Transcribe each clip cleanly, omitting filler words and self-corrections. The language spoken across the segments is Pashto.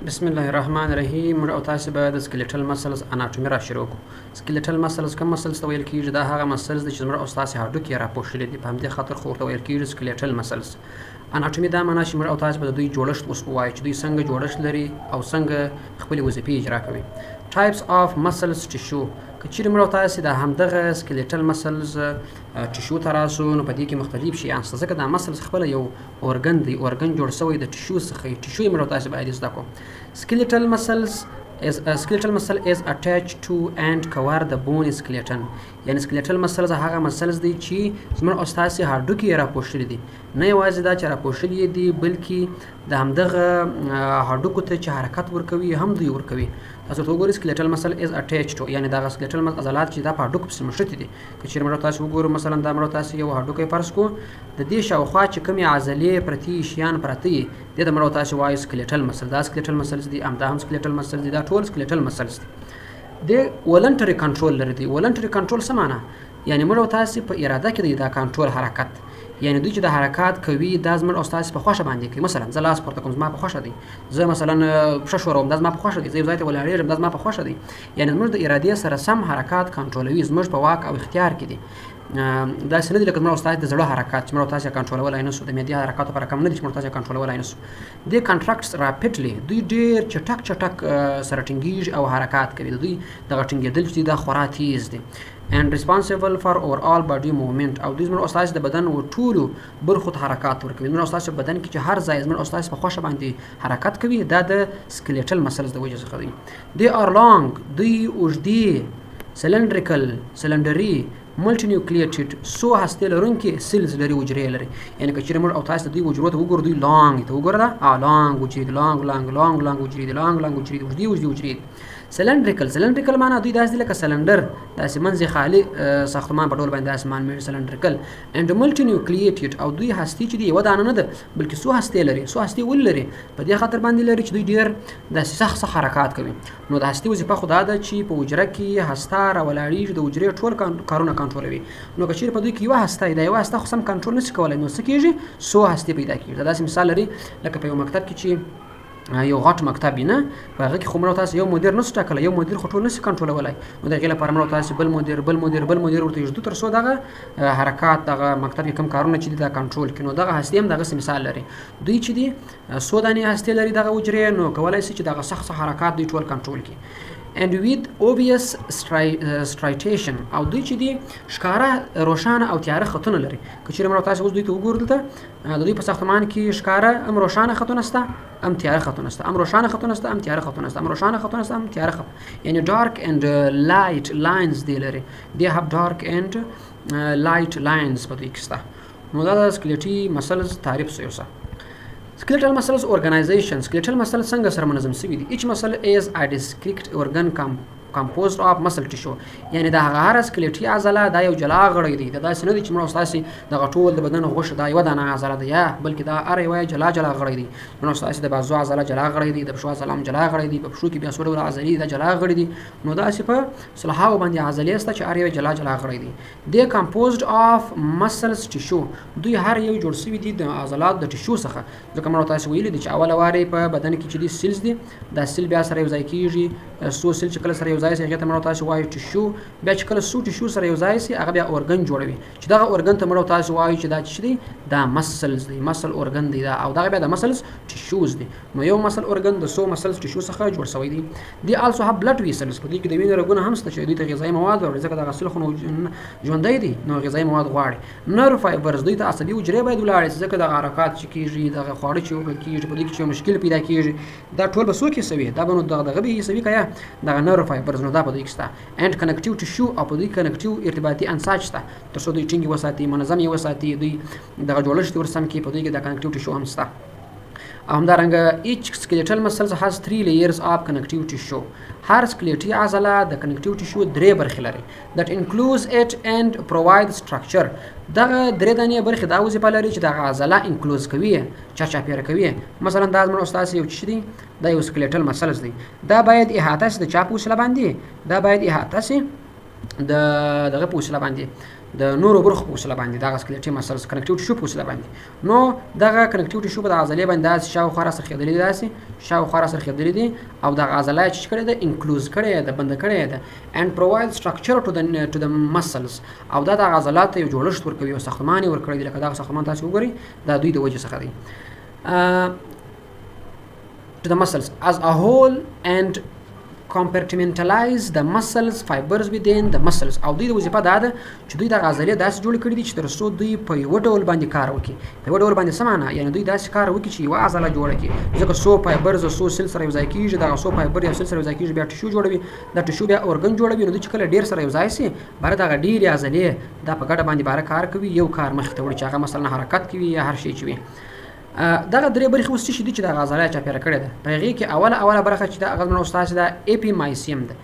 بسم الله الرحمن الرحیم. موږ او تاسو به د سکلیټل مسلز اناټومي را شروع کړو. سکلیټل مسلز کوم مسلز ته ویل کیږي؟ دا هغه مسلز دي چې موږ او تاسو هډوکي را پوښلي دي، په همدې خاطر خو ورته ویل کیږي سکلیټل مسلز. اناټومي دا معنا چې موږ او تاسو به د دوی جوړښت اوس ووایو چې دوی څنګه جوړښت لري او څنګه خپلې وظیفې اجرا کوي. ټایپس اف مسلز ټیشو. که چیرې موږ او تاسو د همدغه سکلیټل مسلز ټیشو ته راسو نو په دې کې مختلف شیان شته، ځکه دا مسلز خپله یو اورګن دی، اورګن جوړ شوی د ټیشو څخه. ټیشو یې موږ او تاسو باید زده کړو. Skeletal muscle is attached to and cover the bone skeleton. یعنی skeletal muscles هغه مسلز دي چې زموږ استاسي هډوکي را پوښلي دي، نه یوازې دا چې را پوښلي دي بلکې د همدغه هډوکو ته چې حرکت ورکوي هم دوی ورکوي. تاسو ورته وګورئ skeletal muscle is attached to، یعنی دغه skeletal عضلات چې دا په هډوکو پسې مښتي دي. که چېرې موږ تاسو وګورو مثلا دا موږ تاسو یو هډوکی فرض کړو، د دې شاوخوا چې کومې عضلې پرتې شیان پراته دي دې ته موږ تاسو وایو skeletal muscle. دا skeletal muscles دي، همدا هم skeletal muscles دي، دا ټول skeletal muscles دي. د ولنټري کنټرول لري. دی ولنټري کنټرول څه معنا؟ یعنی موږ تاسو په اراده کې دی دا کنټرول حرکت، یعنی دوی چې د حرکات کوي دا زموږ او تاسو په خوښه باندې کوي. مثلا زه لاس پورته کوم زما په خوښه دی، زه مثلا پښه ښوروم دا زما په خوښه دی، زه یو ځای ته ولاړېږم دا زما په خوښه دی. یعنی زموږ د ارادې سره سم حرکات کنټرولوي، زموږ په واک او اختیار کې دي. داسې نه دي لکه زموږ او تاسو د زړه حرکات چې موږ او تاسو کنټرولولی نه شو، د معدې حرکات لپاره کم نه دي چې موږ تاسو کنټرولولی نه شو. دې کنټراکټس راپیډلی، دوی ډېر چټک چټک سره ټینګېږي او حرکات کوي. د دوی دغه ټینګېدل چې دا خورا تیز دي. and responsible for overall body movement. او دوی زموږ او تاسو د بدن ټولو برخو ته حرکات ورکوي. زموږ او تاسو په بدن کې چې هر ځای زموږ او تاسو په خوښه باندې حرکت کوي دا د سکلیټل مسلز د وجې څخه دي. they are long، دوی اوږدې، cylindrical، سلنډري، ملټي نیوکلیټډ، څو هستې لرونکي سیلز لري، حجرې لري. یعنی که چېرې موږ او تاسو د دوی حجرو ته وګورو، دوی لانګ ته وګوره، دا لانګ حجرې دي، لانګ لانګ لانګ لانګ حجرې دي، لانګ لانګ حجرې دي، اوږدې اوږدې حجرې دي. سلنډریکل معنا دوی داسې دي لکه سلنډر، داسې منځ خالي ساختمان په ډول باندې اسمان مې سلنډریکل. and ملټي نیوکلیټډ، او دوی هستې چې دي یوه دانه نه ده بلکې څو هستې لري. څو هستې ولې لري؟ په دې خاطر باندې لري چې دوی ډېر داسې سخت حرکات کوي. نو د هستې وظیفه خو دا ده چې په حجره کې هسته راولاړېږي، د حجرې ټول کارونه کنټرولوي. نو که چېرې په دوی کې یوه هسته وي، دا یوه هسته خو سم کنټرول نشي کولی، نو څه کېږي؟ څو هستې پیدا کېږي. دا داسې مثال لري لکه په یو مکتب کې چې یو غټ مکتب وي، نه په هغه کې خو موږ تاسو یو مدیر نشو ټاکلی، یو مدیر خو ټول نشي کنټرولولی. نو د هغې لپاره موږ تاسو بل مدیر ورته یږدو تر څو دغه حرکات دغه مکتب کې کوم کارونه چې دي دا کنټرول کړي. نو دغه هستې هم دغسې مثال لري. دوی چې دي څو دانې هستې لري دغه حجرې، نو کولی شي چې دغه سخت حرکات دوی ټول کنټرول کړي. and with obvious striation، او دوی چې دي ښکاره روښانه او تیاره خطونه لري. که چېرې موږ تاسو اوس دوی ته وګورو دلته د دوی په ساختمان کې ښکاره هم روښانه خطونه شته هم تیاره خطونه شته، هم روښانه خطونه شته هم تیاره خطونه شته، هم روښانه خطونه شته هم تیاره خط، یعنی dark and light lines دی لري. they have dark and light lines په دوی کې شته. نو دا د سکلیټي مسلز تعریف سو یو څه. skeletal muscles organization. skeletal muscles څنګه سره منظم شوي دي؟ each muscle is a discrete organ composed of muscle tissue. یعنی دا هغه سکلیټي عضله دا یو جلا غړی دی. دا داسې نه دي چې موږ تاسو دغه ټول د بدن غوښه دا یوه دانه عضله ده، یا بلکې دا هر یوه جلا جلا غړی دی. موږ تاسو د بازو عضله جلا غړی دی، د پښو عضله هم جلا غړی دی، په پښو کې بیا څو ډوله عضلې دا جلا غړي دي. نو داسې په سلهاوو باندې عضلې شته چې هر یوه جلا جلا غړی دی. they composed of muscles tissue. دوی هر یو جوړ شوي دي د عضلات د ټیشو څخه. ځکه موږ تاسو ویلي دي چې اوله وارې په بدن کې چې دي سیلز دي، دا سیل بیا سره یو ځای کېږي. څو سیل چې کله سره یو ځای شي هغې ته موږ تاسو وایو ټیشو. بیا چې کله څو ټیشو سره یو ځای شي هغه بیا اورګن جوړوي، چې دغه اورګن ته موږ تاسو وایو چې دا څه دي؟ دا مسلز دي، مسل اورګن دی دا، او دغه بیا د مسلز ټیشوز دي. نو یو مسل اورګن د څو مسلز ټیشو څخه جوړ شوی دی. دی also have blood vessels. په دې کې د وینې رګونه هم شته چې دوی ته غذایي مواد ورکوي، ځکه دغه سیل خو ژوندی دي نو غذایي مواد غواړي. نرو فایبرز، دوی ته عصبي حجرې باید ولاړې شي، ځکه دغه حرکات چې کېږي دغه خواړه چې وکړل کېږي په دې کې چې یو مشکل پیدا کېږي دا ټول به څوک حسوي؟ دا به نو دغه به حسوي که یا دغه نرو فایبرز. نو دا په دوی کې شته. and connective tissue، او په دوی connective ارتباطي انساج شته تر څو دوی ټینګې وساتي، منظم یې وساتي، دوی دغه جوړښت یې ورسم کړي. په دوی کې د connective tissue هم شته. همدارنګه each skeletal muscles has 3 layers of connective tissue. هر سکلیټي عضله د connective tissue 3 برخې لري. that includes it and provide structure. دغه 3 دانې برخې دا وظیفه لري چې دغه عضله انکلوز کوي، چاپیره کوي. مثلا دا زموږ استاد یو څه دی، دا یو سکلیټل مسلز دی، دا باید احاطه شي د چا په وسیله باندې، دا باید احاطه شي د دغه په وسیله باندې د نورو برخو په وسیله باندې دغه سکلیټي مسلز کنیکټیو ټیشو په وسیله باندې نو دغه کنیکټیو ټیشو په عضلې باندې داسې شاوخوا را سرخېدلي دي داسې شاوخوا را سرخېدلي دي او دغه عضله چې کړې ده انکلوز کړې ده بنده کړې ده and provide structure to the muscles او دا د عضلات یو جوړښت ورکوي او ساختمان یې ورکړی دی لکه دغه ساختمان تاسو وګورئ دا دوی د وجې څخه دی to the muscles as a whole and compartmentalize the muscles fibers within the muscles او دوی د وظیفه دا ده چې دوی د عضلې داسې جوړ کړي دي چې تر څو دوی په یو ډول باندې کار وکړي په یو ډول باندې څه معنا یعنې دوی داسې کار وکړي چې یوه عضله جوړه کړي ځکه څو فایبرز څو سیل سره یو ځای کېږي دغه څو فایبر یو سیل سره یو ځای کېږي بیا ټیشو جوړوي دا ټیشو بیا اورګن جوړوي نو دوی چې کله ډېر سره یو ځای سي باره دغه ډېرې عضلې دا په ګډه باندې باره کار کوي یو کار مخې ته وړي چې هغه مثلا حرکت کوي یا هر شی چې وي دغه درې برخې اوس څه دي چې دغه عضله چاپېره کړې ده په هغې کې اوله برخه چې ده هغه زموږ ستاسې ده اپیمایسیم ده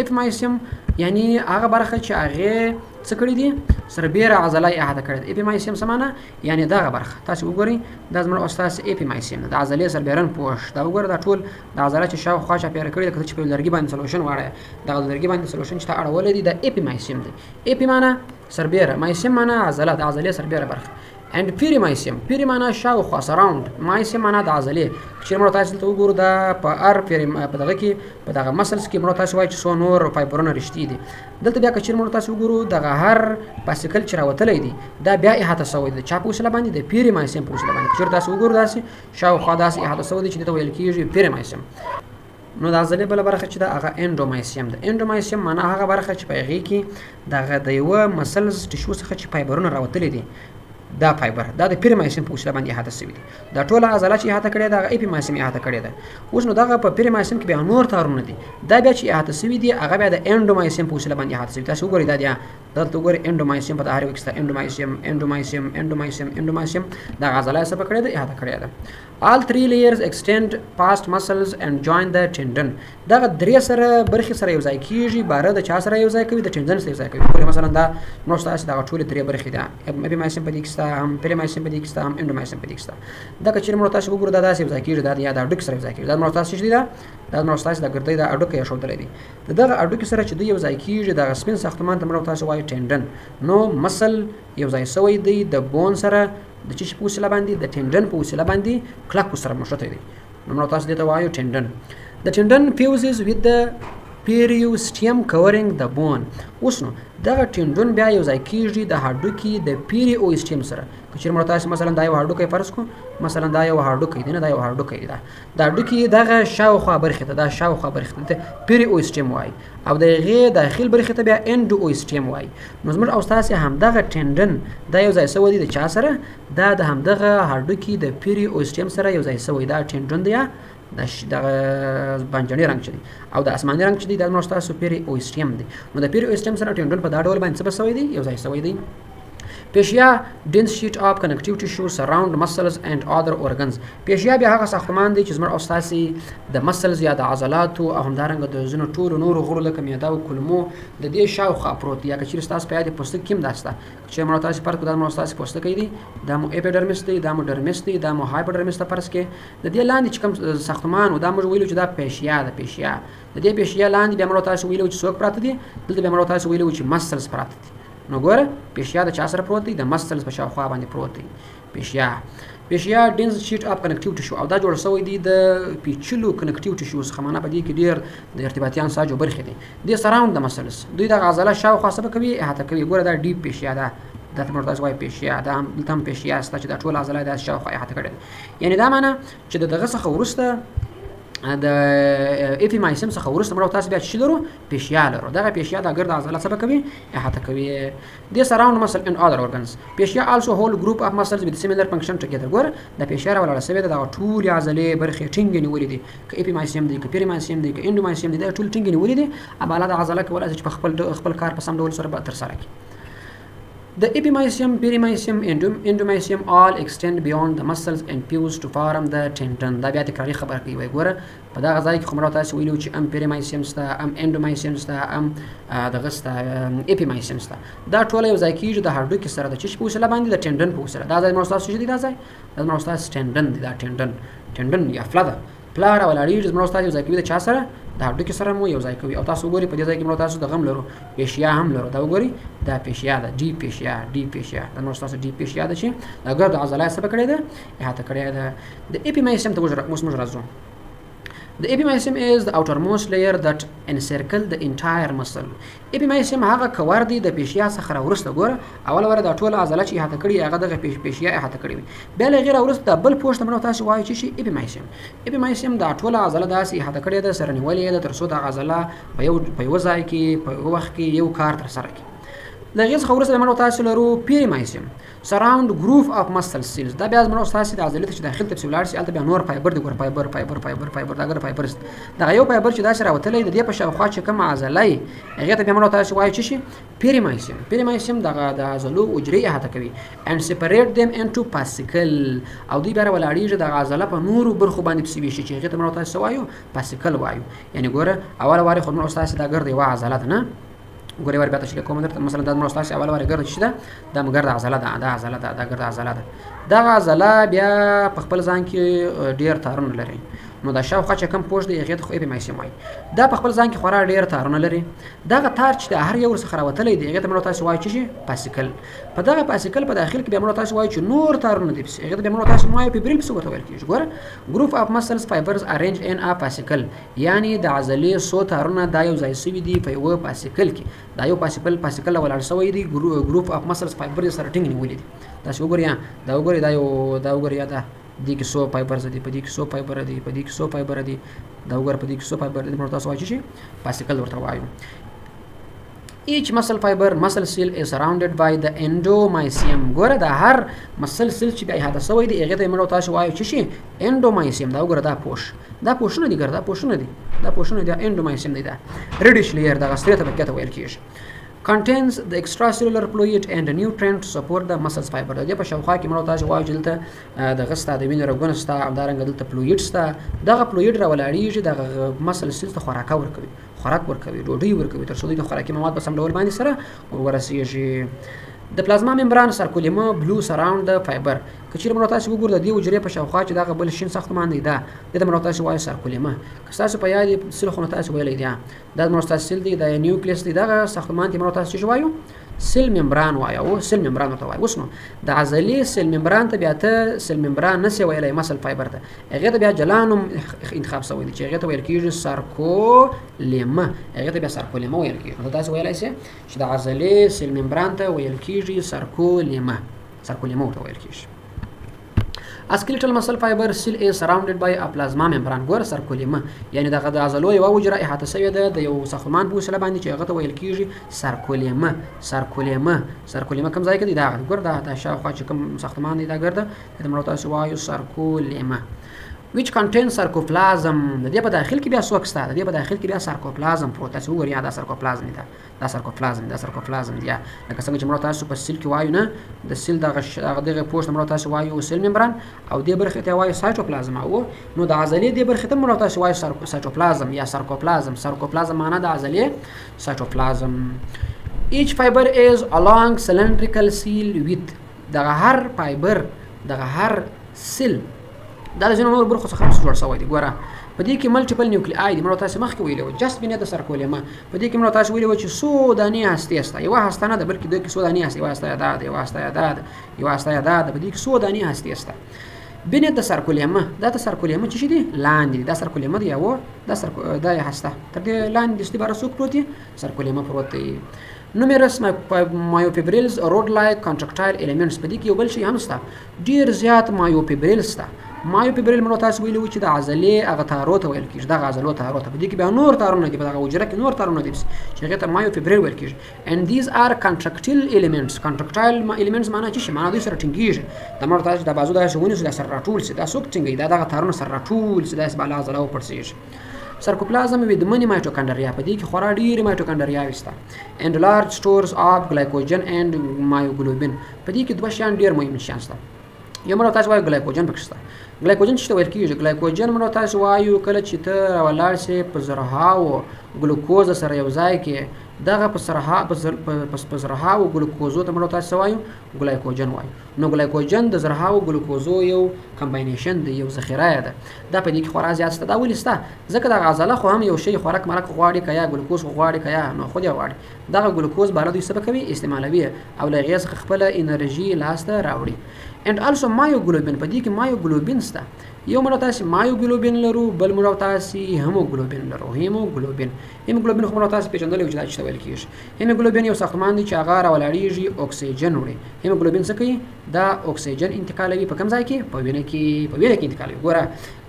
اپیمایسیم یعنی هغه برخه چې هغې څه کړي دي سربیره عضله یې احاطه کړې ده اپیمایسیم څه معنی یعنی دغه برخه تاسو وګورئ دا زموږ ستاسې اپیمایسیم ده د عضلې سربیرن پوښ دا وګوره دا ټول د عضله چې شاوخوا چاپېره کړې ده که چې په لرګي باندې سلوشن واړی دغه لرګي باندې سلوشن چې تا اړولی دی دا اپیمایسیم دی اپی معنی سربیره مایسیم معنی عضله د عضلې سربیره برخه and پیری معنا شاوخوا سراوند مایسیم معنا د عضلې چې موږ تاسو ته وګورو دا په ار پیری په دغه کې په دغه مسلز کې موږ تاسو وایي چې څو نور فایبرونه رښتې دي دلته بیا که چیرې موږ تاسو وګورو دغه هر پاسیکل چې راوتلی دی دا بیا احاطه سوی دی چا په وسیله باندې د پیری مایسیم په وسیله باندې که چیرې تاسو وګورو داسې شاوخوا داسې احاطه سوی دی چې دته ویل کېږي پیری مایسیم نو د عضلې بله برخه چې ده هغه انډومایسیم ده انډومایسیم معنا هغه برخه چې په هغې کې دغه د یوه مسلز ټیشو څخه چې فایبرونه راوتلي دي دا فایبر دا د پیریمایسیم په وسیله باندې احاطه شوي دي دا ټوله عضله چې احاطه کړې ده هغه اپیمایسیم احاطه کړې ده اوس نو دغه په پیریمایسیم کې بیا نور تارونه دي دا بیا چې احاطه شوي دي هغه بیا د انډومایسیم په وسیله باندې احاطه شوي تاسو وګورئ دا دلته وګورئ انډومایسیم په هر یو کې شته انډومایسیم دا عضله یې څه کړې ده احاطه کړې ده all three layers extend past muscles and join the tendon دغه درې سره برخې سره یو ځای کېږي باره د چا سره یو ځای کوي د ټینډن سره یو ځای کوي ګورئ مثلا دا نو ستاسې دغه ټولې درې برخې ده اپیمایسیم په دې کې شته هم پیریمایسیم په دې کې شته هم انډومایسیم په دې کې شته دا که چیرې موږ تاسو وګورو دا داسې یو ځای کېږي دا یا د هډوکي سره یو ځای کېږي دا موږ تاسو چې دی دا موږ تاسو د ګردۍ د هډوکی ایښودلی دی د دغه هډوکي سره چې دوی یو ځای کېږي دغه سپین ساختمان ته موږ تاسو وایو ټینډن نو مسل یو ځای سوی دی د بون سره د چی په وسیله باندې د ټینډن په وسیله باندې کلک سره مشته دی نو موږ تاسو دې ته وایو ټینډن د ټینډن فیوزز with the periosteum covering the bone اوس نو دغه ټینډن بیا یو ځای کېږي د هډوکي د پیریوسټیم سره که چیرې موږ تاسو مثلا دا یو هډوکی فرض کړو مثلا دا یو هډوکی دی نه دا یو هډوکی دی دا هډوکي دغه شاوخوا برخې ته دا شاوخوا برخې ته پیریوسټیم وایي او د هغې داخل برخې ته بیا انډوسټیم وایي نو زموږ او ستاسې همدغه ټینډن دا یو ځای سوی دی د چا سره دا د همدغه هډوکي د پیریوسټیم سره یو ځای سوی دا ټینډن دی دغه بانجاني رنګ چې دی او د اسماني رنګ چې دی دا زموږ ستاسو پیریوسټیم دی نو د پیریوسټیم سره ټینډن په دا ډول باندې څه سوی دی یو ځای سوی دی پیشیا dense sheet of connective tissue surround muscles and other organs پیشیا بیا هغه ساختمان دی چې زموږ او ستاسې د مسلز یا د عضلاتو او همدارنګه د ځینو ټولو نورو غړو لکه معده او کولمو د دې شاوخوا پروت دی یا که چیرې ستاسو په یاد پوستکي کې هم دا شته چې موږ تاسو فرض کړو دا موږ ستاسې پوستکی دی دا مو اپیډرمس دی دا مو ډرمس دی دا مو هایپوډرمس ته فرض کې د دې لاندې چې کوم ساختمان و دا موږ ویلو چې دا پیشیا ده پیشیا د دې پیشیا لاندې بیا موږ تاسو ویلو چې څوک پراته دي دلته بیا موږ تاسو ویلو چې مسلز پراته دي نو ګوره پیشیا د چا سره پروت دی د مسلز په شاوخوا باندې پروت دی پیشیا ډینس شیټ اپ کنیکټیو ټیشو او دا جوړ شوی دی د پیچلو کنیکټیو ټیشو څخه معنا په دې کې ډېر د ارتباطي انساجو برخې دي د سراوند د مسلز دوی د عضله شاوخوا څه کوي احاطه کوي ګوره دا ډیپ پیشیا ده دا موږ تاسو وایي پیشیا دا هم پیشیا است چې دا ټول عضله د شاوخوا احاطه کړي یعنی دا معنا چې دغه څخه وروسته د اپیمایسیم څخه وروسته موږ تاسو بیا چې لرو پیشیا لرو دغه پیشیا د ګرد عضله څه کوي احاطه کوي د سراوند مسل ان اذر اورګنز پیشیا also whole group of muscles with similar function together ګور د پیشیا راوړل شوی د ټول عضلې برخې ټینګ نیولې دي ک اپیمایسیم دی ک پیریمایسیم دی ک انډومایسیم دی دا ټول ټینګ نیولې دي اباله د عضله کولای چې خپل کار په سم ډول سره تر سره کړي The epimysium, perimysium, endomysium all extend beyond the muscles and fuse to form the tendon. دا بیا تکراري خبره کوي وای ګوره په دغه ځای کې خو موږ تاسو ویلو چې ام پیریمایسیم شته ام انډومایسیم شته ام دغه شته اپیمایسیم شته دا ټول یو ځای کېږي د هډوکي سره د چش په وسیله باندې د ټینډن په وسیله دا ځای موږ تاسو چې دی دا ځای دا موږ تاسو ټینډن دی دا ټینډن یا فلا ده پلار او لاړیږي موږ تاسو یو ځای کوي د چا سره د هډوکي سره مو یو ځای کوي او تاسو وګورئ په دې ځای کې مو تاسو د غم لرو پیشیا هم لرو دا وګورئ دا پیشیا ده ډي پیشیا دا نو تاسو ډي پیشیا ده چې دا ګرد عضله سره کړی ده احاطه کړی ده د اپیمایسیم ته اوس موږ راځو. The epimysium is the outermost layer that encircle the entire muscle. Epimysium هغه کور دی د پیشیا څخه راورسته ګوره اول د ټوله عضله چې احاطه کړي هغه دغه پیشیا احاطه کړي وي بیا له غیر ورسته بل پوښتنه منو تاسو وایي چې شي epimysium د ټوله عضله داسې احاطه کړي ده سره نیولې ده تر څو د عضله په یو ځای کې په وخت کې یو کار تر سره کړي. د غیر څخه ورسته منو تاسو لرو perimysium surround group of muscle cells دا بیا منو تاسو د عضلې چې داخل ته ولاړ شي البته بیا نور فایبر دی ګور فایبر دا ګر فایبر دا یو فایبر چې دا سره وتلې د دې په شاوخوا چې کوم عضله هغه ته بیا منو تاسو وایي چې شي perimysium د عضلو حجرې احاطه کوي and separate them into fascicle او دوی بیا ولاړیږي د عضله په نورو برخو باندې پسې وي چې هغه ته منو تاسو وایو fascicle وایو یعنی ګوره اول واره خو منو تاسو دا ګر دی وا عضله ده نه ګوري ور بیا تشریح کوم درته مثلا د مرستاس اول واره ګرځي ده د مګر د عضله ده د عضله ده د ګرد عضله ده د عضله بیا په خپل ځان کې ډیر تارونه لري نو دا شاوخوا چې کم پوښ دی هغه ته خو اپیمایسیم وایي دا په خپل ځان کې خورا ډیر تارونه لري دغه تار چې د هر یو څخه راوتلی دی هغه ته موږ تاسو وایي چې پاسیکل په دغه پاسیکل په داخل کې بیا موږ تاسو وایي چې نور تارونه دي هغه ته موږ تاسو وایي پیبرل څه ورته ویل کیږي ګوره ګروپ اف مسلز فایبرز ارینج ان ا پاسیکل یعنی د عضلې سو تارونه دا یو ځای سوي دي په یو پاسیکل کې دا یو پاسیکل ولاړ سوی دی ګروپ اف مسلز فایبر سره ټینګ نیولې دي تاسو وګورئ دا وګورئ دا دې کې سو فایبرز دي په دې کې سو فایبر دي په دې کې سو فایبر دي دا وګوره په دې کې سو فایبر دي مرتبه سوای شي پاسیکل ورته وایو. Each muscle cell is surrounded by the endomysium ګوره دا هر مسل سیل چې بیا احاطه سوی دی هغه ته مرتبه تاسو وایو چې شي endomysium دا وګوره دا پوښونه دي ګر دا پوښونه دي endomysium دی دا reddish layer دا غستره ته پکې ته ویل کیږي contains the extracellular fluid and nutrient to support the muscles fiber د دې په شاوخوا کې موږ تاسو وایو چې دلته د غستا د وینې رګونه ستا او دارنګ دلته فلویډ ستا دغه فلویډ راولاړیږي د مسل سیل ته خوراک ورکوي ډوډۍ ورکوي تر څو د خوراکي مواد په سم ډول باندې سره ورسیږي. د پلازما ممبران سرکولیما بلو سراوند د فایبر کچیر موږ تاسو وګورئ د دې حجرې په شاوخوا چې دغه بل شین ساختمان دی دا د موږ تاسو وایو سرکولیما که تاسو په یاد سیل خو تاسو ویلې دی دا موږ تاسو سیل دی د نیوکلیس دی دغه ساختمان ته موږ تاسو وایو سیل ممبران وایو او سیل ممبران ته وایو وسنو د عضلې سیل ممبران ته بیا ته سیل ممبران نسی ویلې مسل فایبر ته هغه ته بیا جلانم انتخاب سوی دی چې هغه ته ویل کیږي سارکولیما هغه ته بیا سارکولیما ویل کیږي تاسو ویلای شئ چې د عضلې سیل ممبران ته ویل کیږي سارکولیما ته ویل کیږي. A skeletal muscle fiber cell is surrounded by a plasma membrane ګوره سرکولیما یعنی دغه د عضلو یوه حجره احاطه سوې ده د یو ساختمان په وسیله باندې چې هغه ته ویل کیږي سرکولیما کوم ځای کې دی دا ګوره دا شاوخوا چې کوم ساختمان دی دا ګرده د موږ تاسو وایو سرکولیما which contains sarcoplasm د دې په داخل کې بیا څوک ستا د دې په داخل کې بیا سارکوپلازم پروت تاسو وګورئ دا سارکوپلازم دی لکه څنګه چې موږ تاسو په سیل کې وایو نه د سیل دغه پوښت موږ تاسو وایو سیل ممبران او دې برخه ته وایو سایټوپلازم او نو د عضلې دې برخه ته موږ تاسو وایو سایټوپلازم یا سارکوپلازم معنا د عضلې سایټوپلازم. each fiber is a long cylindrical seal with دغه هر فایبر دغه هر سیل دا د نور برخو څخه جوړ شوی دی ګوره په دې کې ملټیپل نیوکلیای دي موږ تاسو مخکې ویلو جست بینه د سرکولیما په دې کې موږ تاسو ویلو چې سو دانې هسته است یو هسته نه د بلکې د سو دانې هسته یو هسته یاد په دې کې سو دانې هسته است بینه د سرکولیما دا د سرکولیما چې دی لاندې دا سرکولیما دی او دا هسته تر دې لاندې ستې بار سوق پروت دی سرکولیما پروت دی. numerous myofibrils rod-like contractile elements په دې کې یو بل شی هم شته ډیر زیات مایوفیبریل شته مایوفیبریل موږ تاسو ویلو چې د عضلې هغه تارو ته ویل کیږي د عضلو تارو ته په دې کې بیا نور تارونه دي په دغه حجره کې نور تارونه دي چې هغه ته مایوفیبریل ویل کیږي and these are contractile elements معنی چې معنی دوی سره ټینګیږي د موږ تاسو د بازو د شونې سره راټول سي دا څوک ټینګي دا دغه تارونه سره راټول سي د بالا عضله او پرسیږي. سرکوپلازم with many mitochondria په دې کې خورا ډېرې mitochondria وسته and large stores of glycogen and myoglobin په دې کې دوه شیان ډېر مهم شیان شته یو موږ تاسو وایو ګلایکوجن پکې شته ګلایکوجن چې ویل کیږي ګلایکوجن موږ تاسو وایو کله چې ته ولاړ شې په زرهاو ګلوکوز سره یو ځای کې دغه په زرهاو ګلوکوزو ته موږ تاسو وایو ګلایکوجن وایو. نو ګلایکوجن د زرهاو ګلوکوزو یو کمباینیشن دی، یو ذخیره ده. دا په دې کې خورا زیات ست دا ولې ستا ځکه د عضله خو هم یو شی خوراک مرک غواړي کیا ګلوکوز غواړي کیا نو خو دی غواړي دغه ګلوکوز بالا دوی سبب کوي استعمالوي او لغې څخه خپل انرژي لاسته راوړي. and also مایوګلوبین په دې کې مایوګلوبین ستا یو موږ تاسو مایوګلوبین لرو بل موږ تاسو هیموګلوبین لرو. هیموګلوبین خو موږ تاسو پیژندل چې دا څه ویل کیږي. هیموګلوبین یو ساختمان دی چې هغه راولاړیږي اکسیجن وړي. هیموګلوبین څه کوي؟ دا اکسیجن انتقالوي په کوم ځای کې؟ په وینه کې انتقالوي. ګوره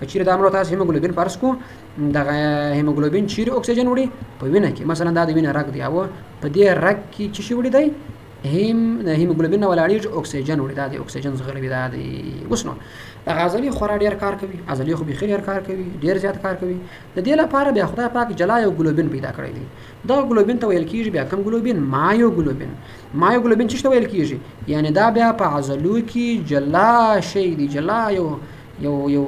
چیرې دا موږ تاسو هیموګلوبین فرض کو دغه هیموګلوبین چیرې اکسیجن وړي په وینه کې، مثلا دا د وینې رګ دی او په دې رګ کې چې شي وړي دی هیموګلوبین ولاړیږي اکسیجن وړي. دا د اکسیجن زغلوي دا دی. اوس نو د عضلې خورا ډیر کار کوي، عضلې خو بخیر کار کوي، ډیر زیات کار کوي. د دې لپاره بیا خدای پاک جلا یو ګلوبین پیدا کړی دی. دا ګلوبین ته ویل کیږي بیا کوم ګلوبین؟ مایوګلوبین چې ته ویل کیږي یعنی دا بیا په عضلو کې جلا شی دی، جلا یو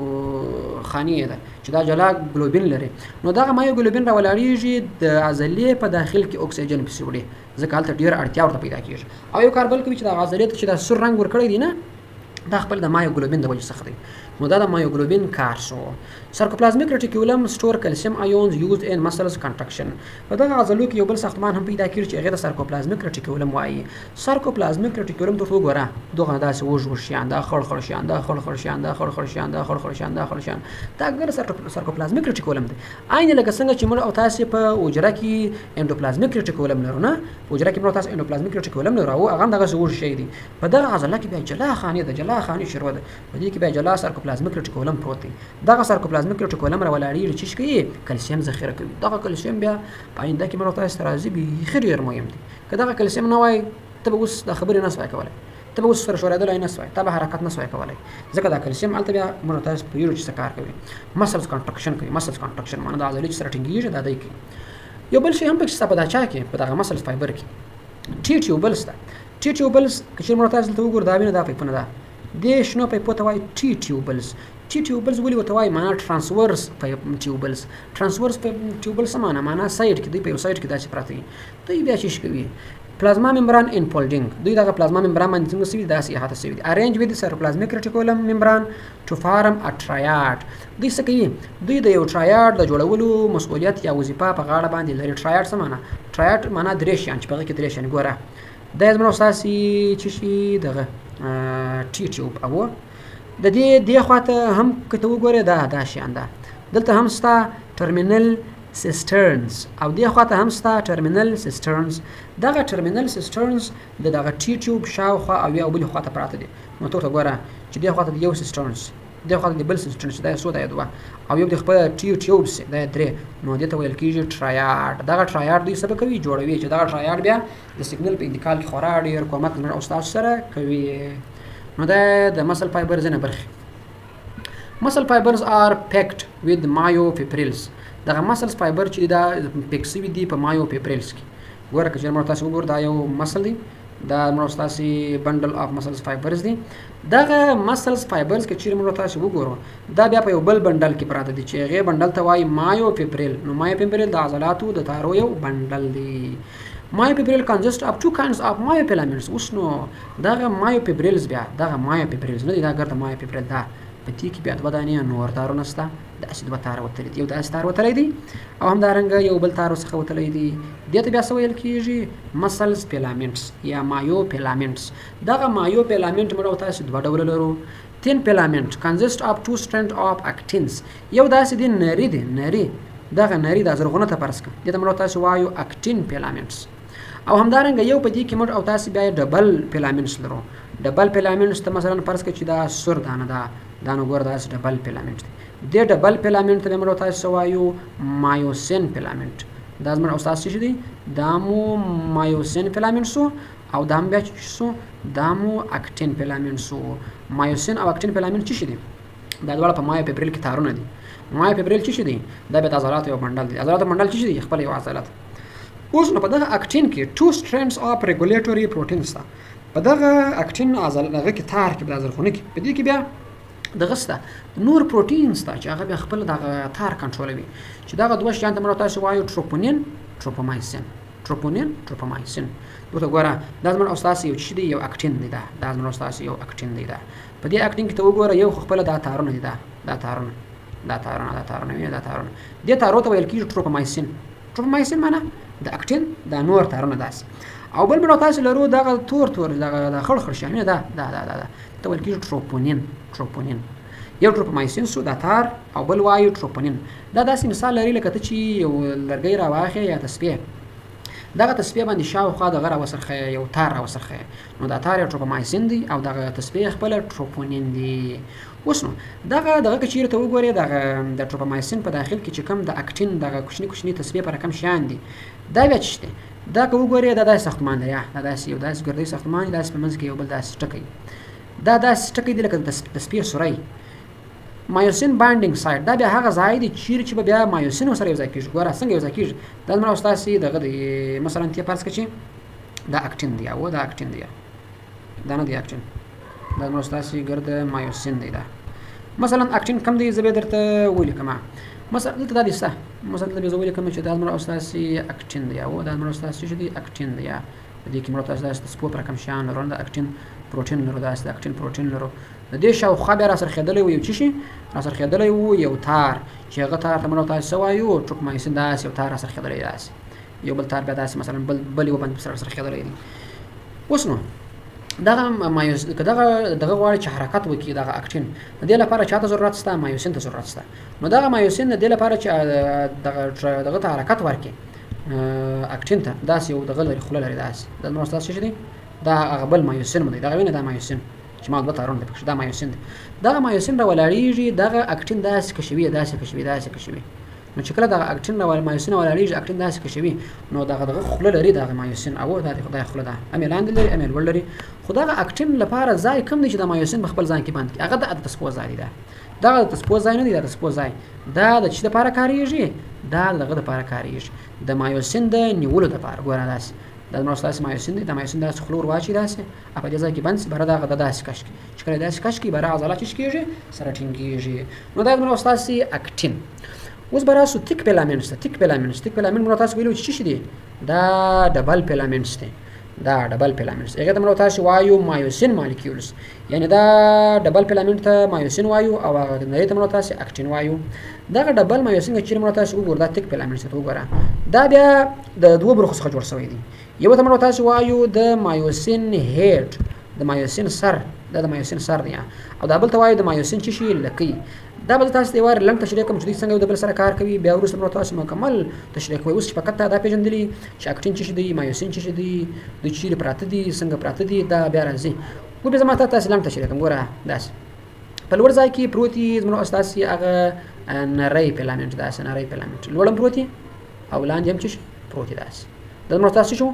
خانیه ده چې دا جلا ګلوبین لري. نو دا مایوګلوبین راولاړیږي د عضلې په داخل کې اکسیجن پسې وړي ځکه هلته ډیر اړتیا ورته پیدا کیږي. او یو کار بل کوي چې د عضلې ته چې دا سور رنګ ورکړی دی نه دا خپل د مایوګلوبین د وجې څخه دی. نو دا د مایوګلوبین کار شو. سارکوپلازمیک ریټیکولم سٹور کلسیم آیونز یوزد ان مسلز کنټرکشن. په دغه عضلو کې یو بل ساختمان هم پیدا کیږي چې هغه د سارکوپلازمیک ریټیکولم وایي. سارکوپلازمیک ریټیکولم ته وګوره دغه داسې وژ شیان دا خړ شیان دا خړ شیان دا خړ شیان دا خړ شیان دا خړ شیان دا ګر سارکوپلازمیک ریټیکولم دی. عین لکه څنګه چې موږ او تاسو په حجره کې اندوپلازمیک ریټیکولم لرو نه حجره کې موږ تاسو اندوپلازمیک ریټیکولم لرو او هغه دغه وژ شی دی. په دغه عضله کې بیا جلا خانه ده، جلا خانه شروع ده. په دې کې بیا جلا سارکوپلازمیک ریټیکولم پروت دی. دغه سارکوپلازمیک ریټیکولم راولاړیږي چې کوي کلسیم ذخیره کوي. دغه کلسیم بیا په آینده کې موږ تاسو راځي به خیر ډیر مهم دی. که دغه کلسیم نه وای ته به اوس د خبرې نه سوای کولای، ته به اوس سره شوړېدلی نه سوای، ته به حرکت نه سوای کولای ځکه دا کلسیم هلته بیا موږ تاسو په یورو چې څه کار کوي مسلز کنټرکشن کوي. مسلز کنټرکشن معنی د عضلې چې سره ټینګېږي دا دی کوي. یو بل شی هم پکې ستا په دا چا کې په دغه مسلز فایبر کې ټیوبلز ده. ټیوبلز که چېرې موږ تاسو دلته وګورو دا وینه دا پایپونه ده دې شنو پیپو ته وایي ټیوبلز. ټیوبلز ولې ورته وایي؟ معنا ټرانسورس ټیوبلز. ټرانسورس ټیوبل څه معنا سایډ کې دوی په یو سایډ کې داسې پراته دي. دوی بیا څه کوي؟ پلازما ممبران انفولډینګ. دوی دغه پلازما ممبران باندې څنګه سوي داسې احاطه سوي دي. ارینج وذ سارکوپلازمیک ریټیکولم ممبران ټو فارم ا ټرایاډ. دوی څه کوي؟ دوی د یو ټرایاډ د جوړولو مسؤلیت یا وظیفه په غاړه باندې لري. ټرایاډ څه معنا؟ ټرایاډ معنا درې شیان چې په هغه کې درې شیان ګوره دا زموږ اساسي چې شي دغه ټیوب او د دې خواته هم که ته وګورې دا شیان ده. دلته هم ستا ټرمینل سیسټرنز او دې خواته هم ستا ټرمینل سیسټرنز. دغه ټرمینل سیسټرنز د دغه ټیوب شاوخوا او یا بلې خواته پراته دي. نو ته ګوره چې دې خواته د یو سیسټرنز دې خواته د بل سیسټرنز دا څو دا دوه او یو د خپل ټیوبس دا درې نو دې ته ویل کېږي ټرایاډ. دغه ټرایاډ دوی څه کوي؟ جوړوي چې دغه ټرایاډ بیا د سیګنل په انتقال کې خورا ډېر کومک زموږ او ستاسو سره کوي. نو دا د مسل فایبرز نه برخې. مسل فایبرز آر پیکډ وذ مایوفیبریلز. دغه مسلز فایبر چې دا پیک سوي دي په مایوفیبریلز کې. ګوره که چېرې موږ تاسو وګورو دا یو مسل دی دا موږ تاسو بندل اف مسلز فایبرز دي. دغه مسلز فایبرز که چېرې موږ تاسو وګورو دا بیا په یو بل بندل کې پراته دي چې هغې بندل ته وایي مایوفیبریل. نو مایوفیبریل د عضلاتو د تارو یو بندل دی. مایوفیبریل consists of two kinds of myofilaments. اوس نو دغه مایوفیبریلز بیا دغه مایوفیبریلز نه دي دا ګرد مایوفیبریل دا په دې کې بیا دوه دانې نور تارونه شته. داسې دوه تاره وتلي دي، یو داسې تار وتلی دی او همدارنګه یو بل تار ورڅخه وتلی دی. دې ته بیا څه ویل کېږي؟ مسلز فیلامنټس یا مایوفیلامنټس. دغه مایوفیلامنټ موږ تاسو دوه ډوله لرو. تین فیلامنټ consist of two strands of actins. یو داسې دی نري دی، نري دغه نري د زرغونه ته فرض کړه دې ته موږ تاسو وایو اکټین فیلامنټس. او همدارنګه یو په دې کې موږ او تاسو بیا ډبل فیلامنټس لرو. ډبل فیلامنټس ته مثلا فرض کړه چې دا سور دانه ده دا نو ګوره داسې ډبل فیلامنټ دی. دې ډبل فیلامنټ ته موږ تاسو وایو مایوسین فیلامنټ. دا زموږ او تاسو څه دي؟ دا مو مایوسین فیلامنټ سو او دا هم بیا چې سو دا مو اکټین فیلامنټ سو. مایوسین او اکټین فیلامنټ څه دي؟ دا دواړه په مایوفیبریل کې تارونه دي. مایوفیبریل څه دي؟ دا بیا د عضلاتو یو بندل دی. عضلاتو بندل څه دي؟ خپل یو عضلات. اوس نو په دغه اکټین کې two strands of regulatory proteins ده. په دغه اکټین عضله کې تار کې د زرخونه کې په دې کې بیا دغه سته نور پروتینز ته چې هغه بیا خپل دغه تار کنټرولوي چې دغه دوه شیان ته موږ تاسو وایو ټروپونین ټروپومایسین. ټروپومایسین ورته ګوره دا زموږ استاد یو څه دی یو اکټین دی دا زموږ استاد یو اکټین دی په دې اکټین کې ته وګوره یو خپل دا تارونه دي دا تارونه دې تارو ته ویل کېږي ټروپومایسین معنا د اکټین دا نور تارونه داسې او بل منو تاسو لرو دغه تور دغه خړ شانه دا ته ویل کېږي ټروپونین یو ټروپومایسین سو دا تار او بل وایو ټروپونین دا داسې مثال لري لکه ته چې یو لرګی راواخې یا تسبیح دغه تسبیح باندې شاوخوا دغه راوسرخه یو تار راوسرخه نو دا تار یو ټروپومایسین دی او دغه تسبیح خپل ټروپونین دی اوس نو دغه کچیر ته وګورئ دغه د ټروپومایسین په داخل کې چې کوم د اکټین دغه کوچنی تسبیح پر رقم شان دي دا بیا چشته دا که وګورئ دا ساختمان دی دا یو داسې ګردی ساختمان دی په منځ کې یو بل داسې ټکی دا داسې ټکی دی لکه د تسبیح سوري مایوسین بانډینګ سایت دا بیا هغه ځای دی چیرې چې بیا مایوسین سره یو ځای کېږي ګوره څنګه یو ځای کېږي دا زموږ استاد دغه دی مثلا ته فرض کړه چې دا اکټین دی او دا اکټین دی دا نه دی اکټین دا زموږ استاد ګرد مایوسین دی دا مثلا اکټین کم دی زبې درته ولیکم مثلا دلته دا دي څه مثلا دلته زه ولیکم چې دا زموږ استاد اکټین دی او دا زموږ استاد چې دی اکټین دی د دې کې موږ تاسو د سپو پر کوم شان لرو د اکټین پروتین لرو دا د اکټین پروتین لرو د دې شاوخوا بیا راسره خېدلی و یو څه شي راسره خېدلی و یو تار چې هغه تار ته موږ تاسو وایو ټروپومایسین داسې یو تار راسره خېدلی داسې یو بل تار بیا داسې مثلا بل یو باندې سره خېدلی دی اوس نو دغه مایوسین دغه غواړي چې حرکت وکړي دغه اکټین د دې لپاره چاته ضرورت شته مایوسین ته ضرورت شته نو دغه مایوسین د دې لپاره چې دغه ته حرکت ورکړي اکټین ته داسې یو دغه لري خوله لري داسې د نور ستاسو څه دي دا هغه بل مایوسین دی دغه وینه دا مایوسین چې ما دوه تارونه پکښ دا مایوسین دی دغه مایوسین را ولاړیږي دغه اکټین داسې کشوي نو چې کله دغه اکټین را مایوسین ولاړیږي اکټین داسې کشوي نو دغه خوله لري دغه مایوسین او دا خدای خوله ده امې لاندې لري امې لوړ لري خو دغه اکټین لپاره ځای کم دی چې د مایوسین په خپل ځان کې باندې هغه د تسپو ځای دی دغه د تسپو ځای نه دی د تسپو ځای دا د چې لپاره کاریږي دا دغه لپاره کاریږي د مایوسین د نیولو لپاره ګوره داسې دا نو تاسو مایوسین دی د مایوسین داسې خلور واچي داسې په دې ځای کې باندې بره دغه داسې کشکی چې کله داسې کشکی بره عضلات کېږي سره ټینګېږي نو دا نو تاسو اکټین اوس براسو تیک پیلامنټس نو تاسو ویلو چې څه دی دا ډبل پیلامنټس دی هغه د نو تاسو وایو مایوسین مالیکولز یعنی دا ډبل پیلامنټ ته مایوسین وایو او هغه د نری ته نو تاسو اکټین وایو دا ډبل مایوسین چې نو تاسو وګورئ دا تیک پیلامنټس ته وګورئ دا بیا د دوه برخو څخه جوړ شوی دی یو ته نو تاسو وایو د مایوسین هډ د مایوسین سر د مایوسین سر دی او دا بل ته وایو د مایوسین چې شي لکی دا بل تاسو دی وایي لنډ تشریح کوم چې څنګه د بل سره کار کوي بیا وروسته نو تاسو مکمل تشریح کوي اوس فقط دا پیژندلی چې اکټین چې دی مایوسین چې دی د چیرې پراته دي څنګه پراته دي دا بیا راځي خو به زما تاسو لنډ تشریح کوم ګوره داس په لوړ ځای کې پروتي زموږ استاد هغه نری پیلامنټ داس نری پیلامنټ لوړم پروتي او لاندې هم چې پروتي داس د نو تاسو شو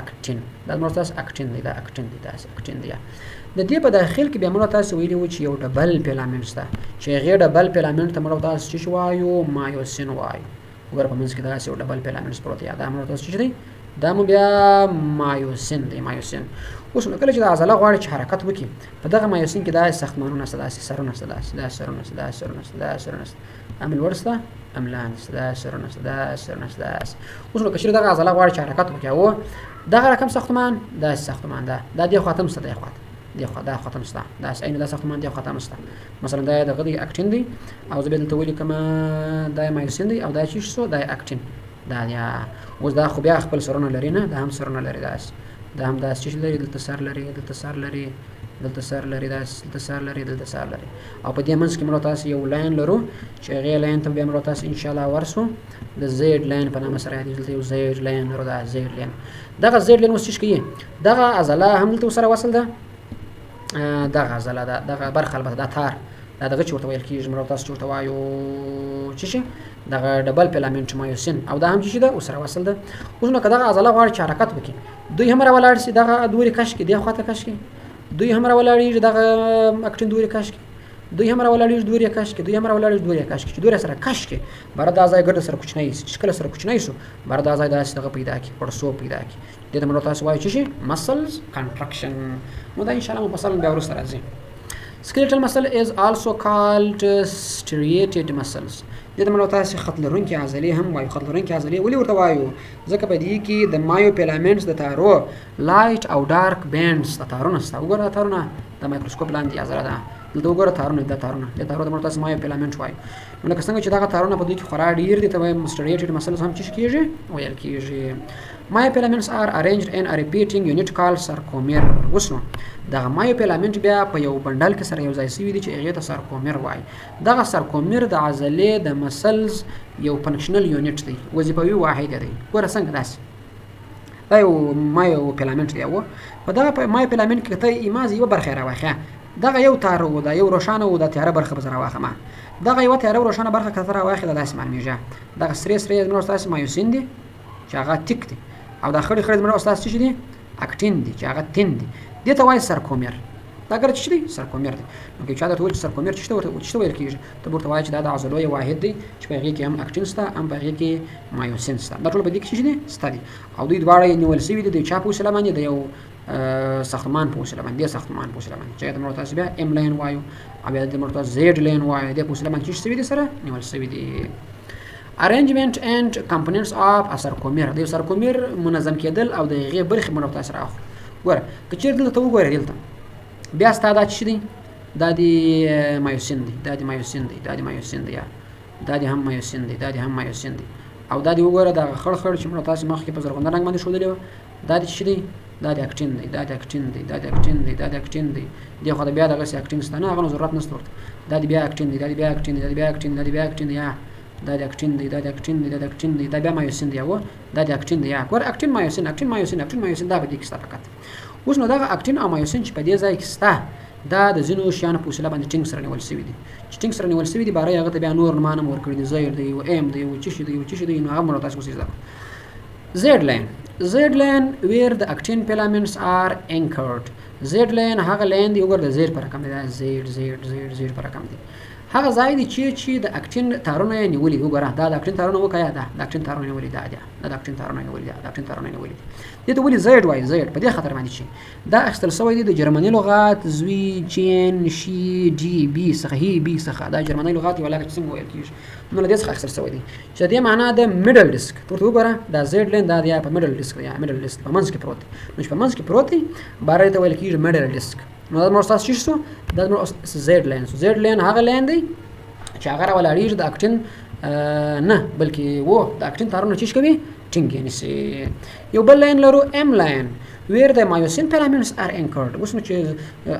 اکټین دا نو تاسو اکټین دی دا اکټین دی داس اکټین دی د دې په داخل کې بیا موږ تاسو ویلي و چې یو ډبل پیلامنټ شته چې غیر ډبل پیلامنټ ته موږ تاسو چې وایو مایوسین وایو وګوره په منځ کې دا یو ډبل پیلامنټ پروت دی دا موږ تاسو چې دی دا مو بیا مایوسین دی مایوسین اوس نو کله چې د عضله غواړي چې حرکت وکړي په دغه مایوسین کې دا ساختمانونه داسې سرونه داسې عمل ورسته عملان سرونه اوس نو کله دغه عضله غواړي چې حرکت وکړي او دغه رقم ساختمان دا ساختمان دا دی خاتم ست دی خات دی خو دا ختم ستا دا عین دا ساختمان دی ختم ستا مثلا دا دغه دی اکټین دی او زبیل ته ویل کما دا مایوسین دی او دا چې شو دا اکټین دا یا اوس دا خو بیا خپل سرونه لري نه دا هم سرونه لري دا هم دا چې لري دلته سر لري او په دې منځ کې موږ تاسو یو لاین لرو چې هغه لاین ته بیا موږ تاسو ان شاء الله ورسو د زید لاین په نامه سره دلته یو زید لاین لرو دا زید لاین دغه زید لاین وسې کوي دغه عضله هم دلته سره وصل ده دغه عضله دغه برخه البته دا تار دغه چې ورته ویل کېږي موږ تاسو ورته وایو چې دغه ډبل پیلامنټ مایوسین او دا هم چې ده سره وصل ده اوس نو کداغه عضله غواړي چې حرکت وکړي دوی هم راولاړ شي دغه دوری کش کې دی خواته کش کې دوی هم راولاړي دغه اکټین دوری کش کې دوی هم راولاړي دوری کش کې چې دوی سره کش کې بار د ځای ګرد سره کوچنی چې کله سره کوچنی شو بار د ځای داسې دغه پیدا کی پړسو پیدا کی د موږ تاسو وایو چې مسلز کنټراکشن نو دا ان شاء الله مفصل بیا ورسره راځي skeletal muscle is also called striated muscles دې ته موږ تاسو خط لرونکي عضلې هم وایو. خط لرونکي عضلې ولې ورته وایو؟ ځکه په دې کې د مایوفیلامنټس د تارو لایټ او ډارک بینډز د تارونه شته. وګوره دا تارونه د مایکروسکوپ لاندې عضله ده. دلته وګوره تارونه د تارونه د موږ تاسو مایوفیلامنټ وایو. نو لکه څنګه چې دغه تارونه په دې کې خورا ډېر دي ته وایم ستریټډ مسلز هم چې کېږي ویل کېږي. مایوفیلامنټس ار ارینجډ ان ا ریپیټینګ یونټ کال سارکومیر. اوس نو دغه مایوفیلامنټ بیا په یو بندل کې سره یو ځای شوي دي چې هغې ته سارکومیر وایي. دغه سارکومیر د عضلې د مسلز یو فنکشنل یونټ دی، وظیفوي واحد دی. ګوره څنګه داسې دا یو مایوفیلامنټ دی. په دغه مایوفیلامنټ کې ته ایماز یوه برخه راواخله. دغه یو تار و دا یو روښانه و دا تیاره برخه به زه راواخلم. دغه یوه تیاره و روښانه برخه که ته راواخلې داسې معلومېږي. دغه سرې سرې زموږ ستاسې مایوسین دي چې هغه تیک دی، او دا خړې خړې زموږ ستاسې څه دي اکټین دي چې هغه تین دي. دې ته وایي سارکومیر. دا ګره څه دی؟ سارکومیر دی. نو که چا درته وویل چې سارکومیر څه ته ویل کېږي، ته به ورته وایې چې دا د عضلو یو واحد دی چې په هغې کې هم اکټین شته هم په هغې کې مایوسین شته. دا ټول په دې کې څه دي شته دي، او دوی دواړه یې نیول شوي دي د چا په وسیله باندې، د یو ساختمان په وسیله باندې، ساختمان په وسیله باندې چې د موږ تاسو بیا ایم لاین وایو او بیا د موږ تاسو زیډ لاین وایو. د په وسیله باندې چې شوي دي سره نیول شوي دي. arrangement and components of a sarcomere. د سارکومیر منظم کېدل او د هغې برخې موږ تاسو راخو. ګوره که چېرې دلته ته وګورې دلته بیا ستا دا څه دي؟ دا د مایوسین دی، دا د مایوسین دی، دا د مایوسین دی، دا د هم مایوسین دی، دا د هم مایوسین دی. او دا د وګوره دا خړ خړ چې موږ تاسو مخکې په زرغون رنګ باندې ښودلې وه دا د څه دی؟ دا د اکټین دی، دا د اکټین دی، دا د اکټین دی، دا د اکټین دی. دې خوا د بیا دغسې اکټین شته نه، هغه نو ضرورت نشته ورته. دا د بیا اکټین دی، دا د بیا اکټین دی، دا د بیا اکټین دی، دا د بیا اکټین دی، دا د اکټین دی، دا د اکټین دی، دا د اکټین دی، دا بیا مایوسین دی، دا د اکټین دی. ګوره اکټین مایوسین اکټین مایوسین اکټین مایوسین دا په دې کې شته فقط. اوس نو دغه اکټین او مایوسین چې په دې ځای کې شته دا د ځینو شیانو په وسیله باندې ټینګ سره نیول شوي دي. چې ټینګ سره نیول شوي دي باره یې هغه ته بیا نور نومانه مو ورکړي دي، زیر دی، یو ایم دی، یو څه شي دی، یو څه شي دی. نو هغه موږ تاسو اوس زده کړو. زیډ لاین. زیډ لاین where the actin filaments are anchored. زیډ لاین هغه لاین دی وګوره د زیډ په رقم دی، دا زیډ زیډ زیډ زیډ په رقم دی. هغه ځای دی چې د اکټین تارونه یې نیولي. وګوره دا د اکټین تارونه وکړه، دا د اکټین تارونه نیولي، دا د اکټین تارونه نیولي، دا د اکټین تارونه نیولي. دې ته ولې زیډ وایي؟ زیډ په دې خاطر باندې چې دا اخیستل شوی دی د جرمني لغات زوی چین شي ډي بي څخه، هي بي څخه. دا جرمني لغات یو لکه چې څنګه ویل کېږي نو له دې څخه اخیستل شوی دی چې دې معنا د میډل ډسک. ته ورته وګوره دا زیډ لاین دا دی په میډل ډسک، یا میډل ډسک په منځ کې پروت دی. نو چې په منځ کې پروت دی باره ته ویل کېږي میډل ډسک. نو دا زموږ ستاسو څه شو؟ دا زموږ زیډ لاین شو. زیډ لاین هغه لاین دی چې هغه راولاړېږي د اکټین نه بلکې د اکټین تارونه چې کوي ټینګ یې نیسي. یو بل لاین لرو ایم لاین where the myosin filaments are anchored. اوس نو چې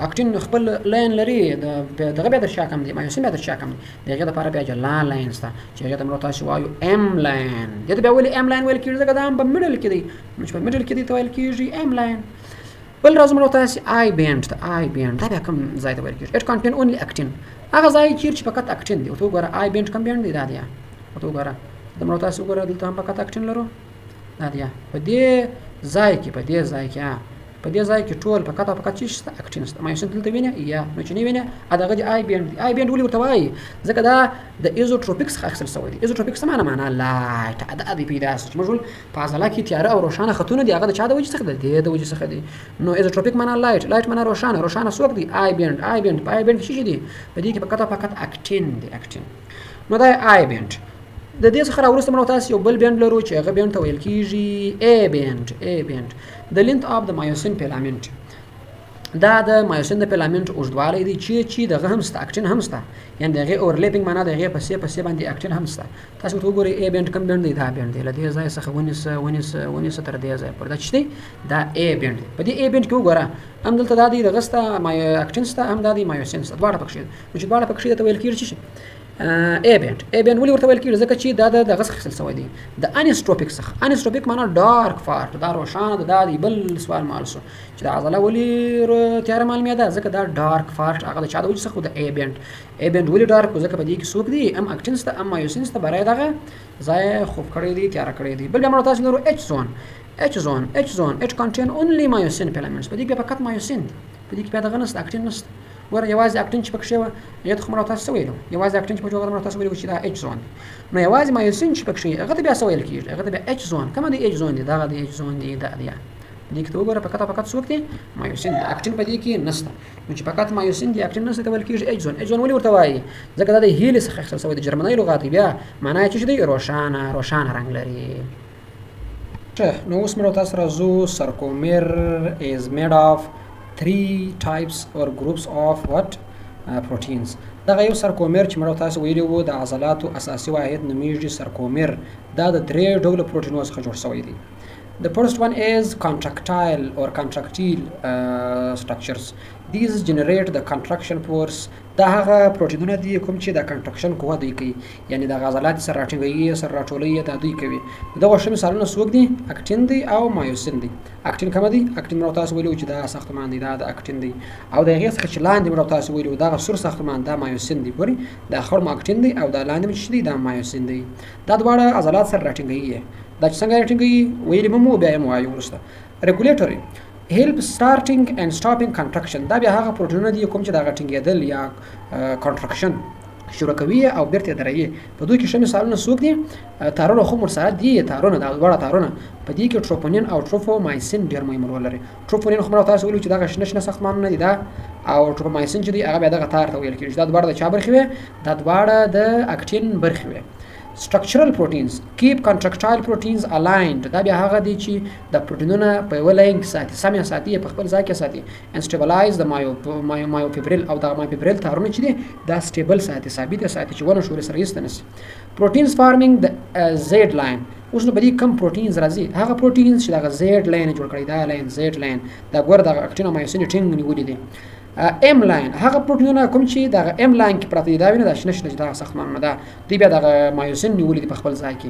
اکټین خپل لاین لري دغه بیا د شا کم دی، مایوسین بیا د شا کم دی، د هغې دپاره بیا جلا لاین شته چې هغې ته موږ تاسو وایو ایم لاین. دې ته بیا ولې ایم لاین ویل کېږي؟ ځکه دا هم په میډل کې دی. نو چې په میډل کې دی ته ویل کېږي ایم لاین. بل راځو موږ تاسو آی بینډ ته. آی بینډ دا بیا کوم ځای ته ویل کېږي؟ اټ کنټین اونلی اکټین. هغه ځای چیرې چې فقط اکټین دی. ورته وګوره آی بینډ کوم بینډ دی؟ دا دی. ورته وګوره د موږ تاسو وګوره دلته هم فقط اکټین لرو، دا دی. په دې ځای کې په دې ځای کې په دې ځای کې ټول فقط او فقط چې شته اکټین شته. مایوسین دلته وینې یا نو چې نه وینې دغه د آی بینډ دی. آی بینډ ولې ورته وایي؟ ځکه دا د ایزوټروپیک څخه اخیستل شوی دی. ایزوټروپیک څه معنا لایټ دا دی پیدا شي چې موږ په عضله کې تیاره او روښانه خطونه دي، هغه د چا د وجې څخه دی؟ د وجې څخه دی. نو ایزوټروپیک معنا لایټ، لایټ معنا روښانه، روښانه څوک دی؟ آی بینډ. آی بینډ په آی بینډ کې څه دی؟ په دې کې فقط او فقط اکټین دی، اکټین. نو دا آی بینډ. د دې څخه راوروسته موږ تاسو یو بل بینډ لرو چې هغه بینډ ته ویل کېږي ای بینډ. ای بینډ د لینث اف د مایوسین فیلامنټ. دا د مایوسین د فیلامنټ اوږدوالی دی چې دغه هم شته، اکټین هم شته، یعنې د هغې اورلیپینګ معنا د هغې پسې پسې باندې اکټین هم شته. تاسو ورته وګورئ ای بینډ کوم بینډ دی؟ دا بینډ دی. له دې ځای څخه ونیسه تر دې ځایه پورې دا څه دی؟ دا ای بینډ دی. په دې ای بینډ کې وګوره هم دلته دا دی دغه شته اکټین شته، هم دا دی مایوسین شته، دواړه پکښې. نو چې دواړه پکښې ته ویل کېږي څه شي؟ ای بینډ. ای بینډ ولې ورته ویل کېږي؟ ځکه چې دا دغه څخه اخیستل شوی دی د انیسټروپیک څخه. انیسټروپیک معنا ډارک پارټ، دا روښانه ده. دا دی بل سوال مال شو چې د عضله ولې تیاره معلومېده؟ ځکه دا ډارک پارټ هغه د چا د وجې څخه د ای بینډ. ای بینډ ولې ډارک؟ ځکه په دې کې څوک دي؟ هم اکټین شته، هم مایوسین شته، برای دغه ځای خوب کړی دی، تیاره کړی دی. بل بیا موږ تاسو لرو اچ زون. اچ زون اچ کنټین اونلی مایوسین فیلامنټس. په دې کې فقط مایوسین دی، په دې کې بیا دغه نشته، اکټین نشته. ګوره یوازې اکټین چې پکښې وه هغې ته خو موږ تاسو څه ویلو؟ یوازې اکټین چې پکښې وه موږ تاسو ویلو چې دا اچ زون دی. نو یوازې مایوسین چې پکښې هغه ته بیا څه ویل کېږي؟ هغه ته بیا اچ زون. کومه دی اچ زون دی؟ دغه دی اچ زون دی، دا دی. دې کې ته وګوره فقط او فقط څوک دی مایوسین دی اکټین په دې کې نشته نو چې فقط مایوسین دی اکټین نشته ویل کېږي ایچ زون ایچ زون ولې ورته وایي ځکه دا د هیلې څخه اخیستل شوی د جرمني لغات بیا معنی یې څه دی روښانه رنګ لري نو اوس موږ تاسو سره زو سرکومر is made of 3 types or groups of what proteins دغه یو سرکومر چې موږ تاسو ویلي وو د عضلاتو اساسي واحد نومیږي سرکومر دا د 3 ډول پروتینونو څخه جوړ شوی دی The first one is contractile structures. These generate the contraction force. دا هغه پروتینونه دي کوم چې د کنټراکشن قوه دوی کوي یعنی د عضلات سره راټینګي سره راټولي دا دوی کوي دغه شی مثالونه څوک دي اکټین دی او مایوسین دی اکټین کوم دی اکټین موږ تاسو ویلو چې دا ساختمان دی دا د اکټین دی او د هغې څخه چې لاندې موږ تاسو ویلو دا سور ساختمان دا مایوسین دی ګوري دا خړ اکټین دی او دا لاندې چې دی دا مایوسین دی دا دواړه عضلات سره راټینګي دا څنګه راټینګي ویلې مو بیا مو وایو ورسته regulatory help starting and stopping contraction دا بیا هغه پروتینونه دي کوم چې دا غټینګېدل یا کنټراکشن شروع کوي او بیرته درایي په دوی کې شمه مثالونه څوک دي تارونه خو مرسله دي تارونه دا وړه تارونه په دې کې ټروپونین او ټروفومایسین ډیر مهم رول لري ټروپونین خو تاسو ویلو چې دا شنه ساختمانونه دي دا او ټروپومایسین چې دی هغه بیا دغه تار ته ویل کېږي دا دواړه د چا برخې وي دا دواړه د اکټین برخې وي Structural proteins keep contractile proteins aligned دا بیا هغه دي چې د پروتینونو په یو لاین کې ساتي سمې ساتي په خپل ځای کې ساتي and stabilize the myofibril او دا myofibril تارونه چې دي دا stable ساتي ثابت ساتي چې ونه شوري سره یستنس proteins forming the Z line اوس نو بدی کم پروتینز راځي هغه پروتینز چې دا Z line جوړ کړی دا لاین Z line دا ګور دا اکټین او مایوسین ټینګ نیولې دي ام لاین هغه پروتینونه کوم چې د ام لاین کې پراته دي دا ویني دا شنه دا ساختمانونه ده دی بیا د مایوسین نیولې په خپل ځای کې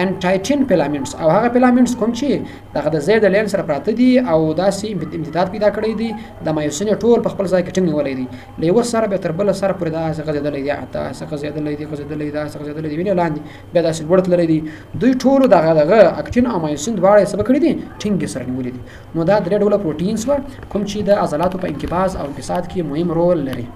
and titin filaments او هغه filaments کوم چې دغه د زید لاین سره پراته دي او داسې امتداد پیدا کړی دي د مایوسین ټول په خپل ځای کې ټینګ نیولې دي لیو سره به تر بل سره پرې دا څنګه زیاتلې دي اته څنګه زیاتلې دي څنګه زیاتلې دي ویني لاندې بیا داسې ورت لري دي دوی ټول دغه اکټین او مایوسین دواړه سبب کړی دي ټینګ سره نیولې دي نو دا درې ډول پروتینز و کوم چې د عضلاتو په انقباض او انبساط کې مهم رول لري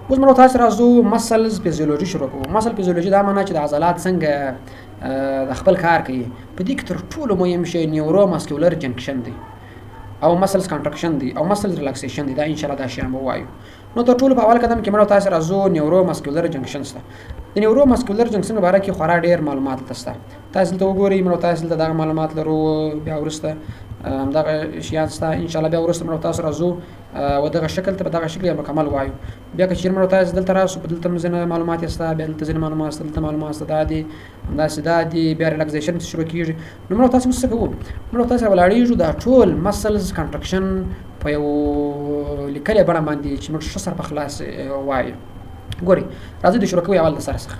اوس موږ تاسو راځو مسلز فزیولوژي شروع کوو مسل فزیولوژي دا معنی چې د عضلات څنګه د خپل کار کوي په دې کې تر ټولو مهم شی نیورو ماسکولر جنکشن دی او مسلز کنټراکشن دی او مسلز ریلاکسیشن دی دا ان شاء الله دا شی مو وایو نو تر ټولو په اول قدم کې موږ تاسو راځو نیورو ماسکولر جنکشن سره د نیورو ماسکولر جنکشن په اړه کې خورا ډیر معلومات تاسو ته وګورئ موږ تاسو ته دا معلومات لرو بیا ورسته دغه شیان ستا ان شاء الله بیا ورسته موږ تاسو راځو او دغه شکل ته دغه شکل مکمل وایو بیا که چیرې موږ تاسو دلته راسو په دلته مزنه معلومات یستا بیا دلته ځینې معلومات دلته معلومات دا دي دا دي بیا ریلاکسیشن شروع کیږي نو موږ تاسو څه کوو موږ تاسو ولاړیږو دا ټول مسلز کنټراکشن په یو لیکلې بڼه باندې چې موږ ښه سره په خلاص وایو ګوري راځي د شروع کوي اول د سره څخه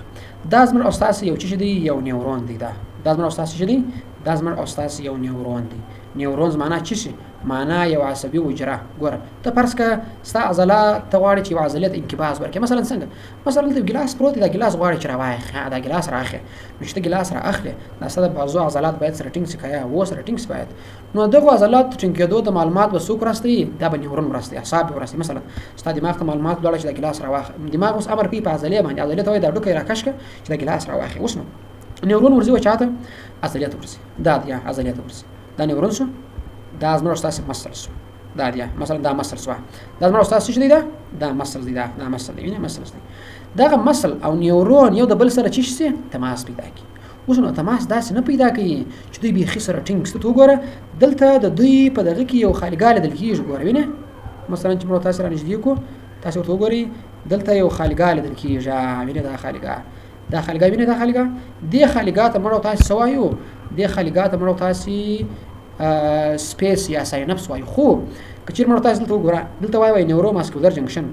دا زموږ استاد یو چې دی یو نیورون دی دا زموږ استاد چې دی دا زموږ استاد یو نیورون دی نیورونز معنا څه شي معنا یو عصبي حجره ګوره ته فرض کړه ستا عضله ته غواړي چې یو عضلې ته انقباض ورکړي مثلا څنګه مثلا د ګلاس پروت دا ګلاس غواړي چې راواخه دا ګلاس راخه نو چې ګلاس راخله دا ستاسو بازو عضلات باید سره ټینګ سکایا و سره ټینګ باید نو دغه عضلات ټینګ کېدو د معلومات به څوک راستي دا به نیورون راستي اعصاب راستي مثلا ستا دماغ ته معلومات ولاړ چې دا ګلاس راواخه دماغ اوس امر کوي په عضلې باندې عضلې ته وای دا ډوکې راکشکه چې دا ګلاس راواخه اوس نو نیورون ورځي و چاته عضلې ته ورځي دا یا عضلې ته ورځي دا نیورون شو دا زموږ استاد مسلز دا دی مثلا دا مسلز وا دا زموږ استاد څه دی دا مسلز دی دا مسل دی نه مسلز دی دا مسل او نیورون یو د بل سره چی شي تماس پیدا کوي اوس نو تماس داسې نه پیدا کوي چې دوی به خسر ټینګ ست وګوره دلته د دوی په دغه کې یو خالګاله دل کیږي ګوره وینه مثلا چې موږ تاسو را نږدې کو تاسو ورته وګورئ دلته یو خالګاله دل کیږي وینه دا خالګا وینه دا خالګا دی خالګا ته موږ تاسو سوایو دی خالګا ته موږ تاسو سپیس یا ساینپس وایي خو کچیر موږ تاسو ته وګوره دلته وایي نیورو ماسکولر جنکشن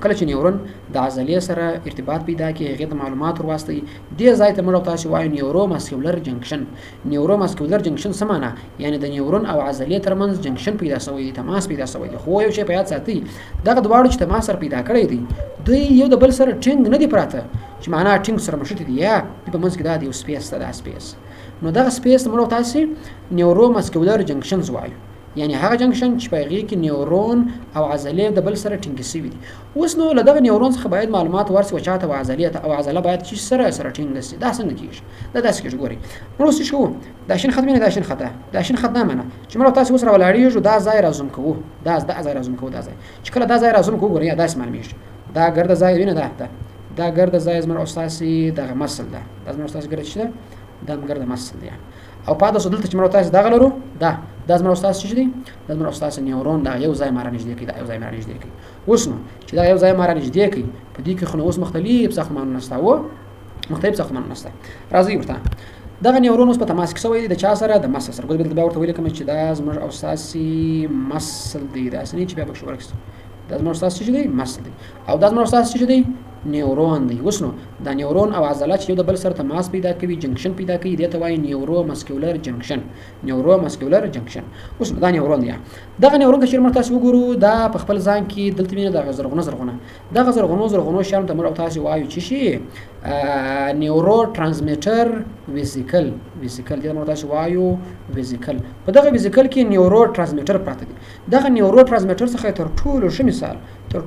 کله چې نیورون د عضلې سره ارتباط پیدا کوي هغه د معلومات ورواستي دې ځای ته موږ تاسو وایي نیورو ماسکولر جنکشن څه معنی یعنی د نیورون او عضلې ترمنځ جنکشن پیدا شوی دی تماس پیدا شوی دی خو یو شی په یاد ساتئ دغه دواړو چې تماس سره پیدا کړی دی دوی یو د بل سره ټینګ نه دی پراته چې معنا ټینګ سره مشته دی یا په منځ کې دا دی سپیس نو دغه سپیس موږ تاسو نیورو ماسکولر جنکشنز وایو یعنی هغه جنکشن چې په هغې کې نیورون او عضلې د بل سره ټینګې شوي دي. اوس نو له دغه نیورون څخه باید معلومات ورسي چاته او عضلې ته، او عضله باید چې سره ټینګه شي. دا څنګه کېږي؟ دا داسې کېږي. ګورئ موږ اوس څه کوو؟ دا شین خط وینئ، دا شین خط، دا شین خط دا معنی چې موږ تاسو اوس راولاړېږو، دا ځای را زوم کوو، دا ځای را زوم کوو، دا ځای چې کله دا ځای را زوم کوو ګورئ داسې معلومېږي. دا ګرده ځای وینئ، دا ګرده ځای زموږ او ستاسې دغه مسل ده، دا زموږ او ستاسې ګرده چې ده دا ګرده مسل دی. او پاتې شو دلته چې موږ تاسو دغه لرو، دا زموږ او ستاسې چې دی، دا زموږ او ستاسې نیورون دا یو ځای ما را نږدې کوي، دا یو ځای ما را نږدې کوي. اوس نو چې دا یو ځای ما را نږدې کوي، په دې کې خو نو اوس مختلف ساختمانونه شته راځئ ورته. دغه نیورون اوس په تماس کې شوی دی د چا سره؟ د مسل سره. ګوره بیا ورته ولیکم چې دا زموږ او ستاسې مسل دی، داسې نه چې بیا پکې ورکړو، دا زموږ او ستاسې چې دی مسل دی، او دا زموږ او ستاسې چې دی نیورون دی. اوس نو دا نیورون او عضله چې یو د بل سره تماس پیدا کوي، جنکشن پیدا کوي، دې ته وایي نیورو مسکولر جنکشن. اوس دا نیورون دی. دغه نیورون چې موږ تاسو وګورو دا په خپل ځان کې دلته وینئ دغه زرغونه دغه زرغونو شیانو ته موږ او تاسو وایو چې شي نیورو ترانسمیټر ویزیکل دې موږ تاسو وایو ویزیکل. په دغه ویزیکل کې نیورو ترانسمیټر پراته دي. دغه نیورو ترانسمیټر څخه تر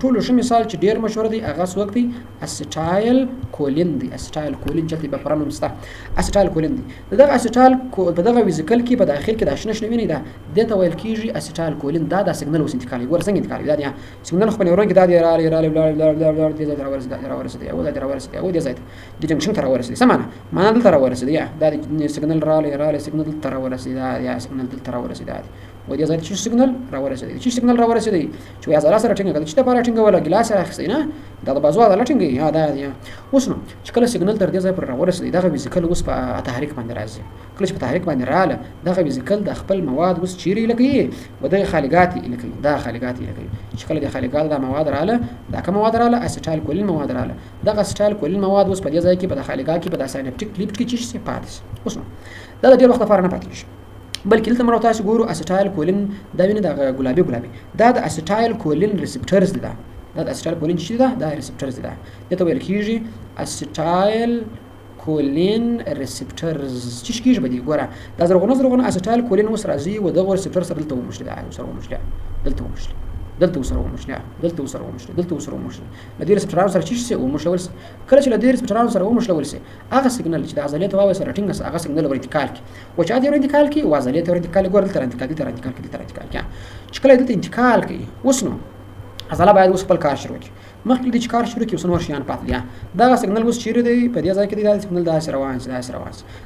ټولو ښه مثال چې ډیر مشهور دی هغه څوک دی؟ اسیټایل کولین دی. اسیټایل کولین چې په پرانوم ستا اسیټایل کولین دی. دغه اسیټایل په دغه ویزیکل کې په داخل کې د شنه ویني دا دې ته ویل کېږي اسیټایل کولین. دا سیګنل اوس انتقالي. ګوره څنګه انتقالي دا دی سیګنل خو په نیورون کې دا دی راورسېدی او دې ځای ته د جنکشن ته راورسېدی. څه معنا دلته راورسېدی، دا د سیګنل رالی سیګنل دلته راورسېدی، یا سیګنل دلته راورسېدی و دې ځای ته چې سیګنل راورسېدی چې عضله سره ټینګه کړه. چې لپاره ټینګوله ګلاس راخیستی نه، دا د بازو عضله ټینګوي. دا دی. اوس نو چې کله سیګنل تر دې ځای پورې راورسېدی دغه ویزیکل اوس په تحریک باندې راځي. کله چې په تحریک باندې رااله دغه ویزیکل د خپل مواد اوس چیرې لګوي و دغه خالګات یې لګوي. چې کله د خالګات دا مواد رااله، دا کوم مواد رااله؟ اسیټایل کولین مواد رااله. دغه اسیټایل کولین مواد اوس په دې ځای کې په د خالګات کې په د ساینپټیک لیپټ کې چې پاتې شي. اوس نو دا د ډېر وخت لپاره نه پاتې کېږي، بلکې دلته موږ تاسو ګورو اسیټایل کولین دا وینئ دا ګلابي دا د اسیټایل کولین ریسپټرز دي. دا د اسیټایل کولین چې ده دا ریسپټرز دي. دې ته ویل کېږي اسیټایل کولین ریسپټرز. چې کېږي به دې ګوره دا زرغونه اسیټایل کولین اوس راځي و دغه ریسپټر سره دلته وموښلي، دلته وسره وموښلي. له دې ریسپټرانو سره چې شي وموښلول شي. کله چې له دې ریسپټرانو سره وموښلول شي هغه سیګنل چې د عضلې ته وایي سره ټینګه شي، هغه سیګنل ور انتقال کوي. و چې دې انتقال کوي و عضلې ته ور انتقال ګور دلته انتقال کوي. چې کله دلته انتقال کوي اوس نو عضله باید اوس خپل کار شروع کړي. مخکې د کار شروع کړي اوس نور شیان پاتې دي. دا سیګنل اوس چیرې دی؟ په دې ځای کې دی. دا سیګنل داسې روان شي.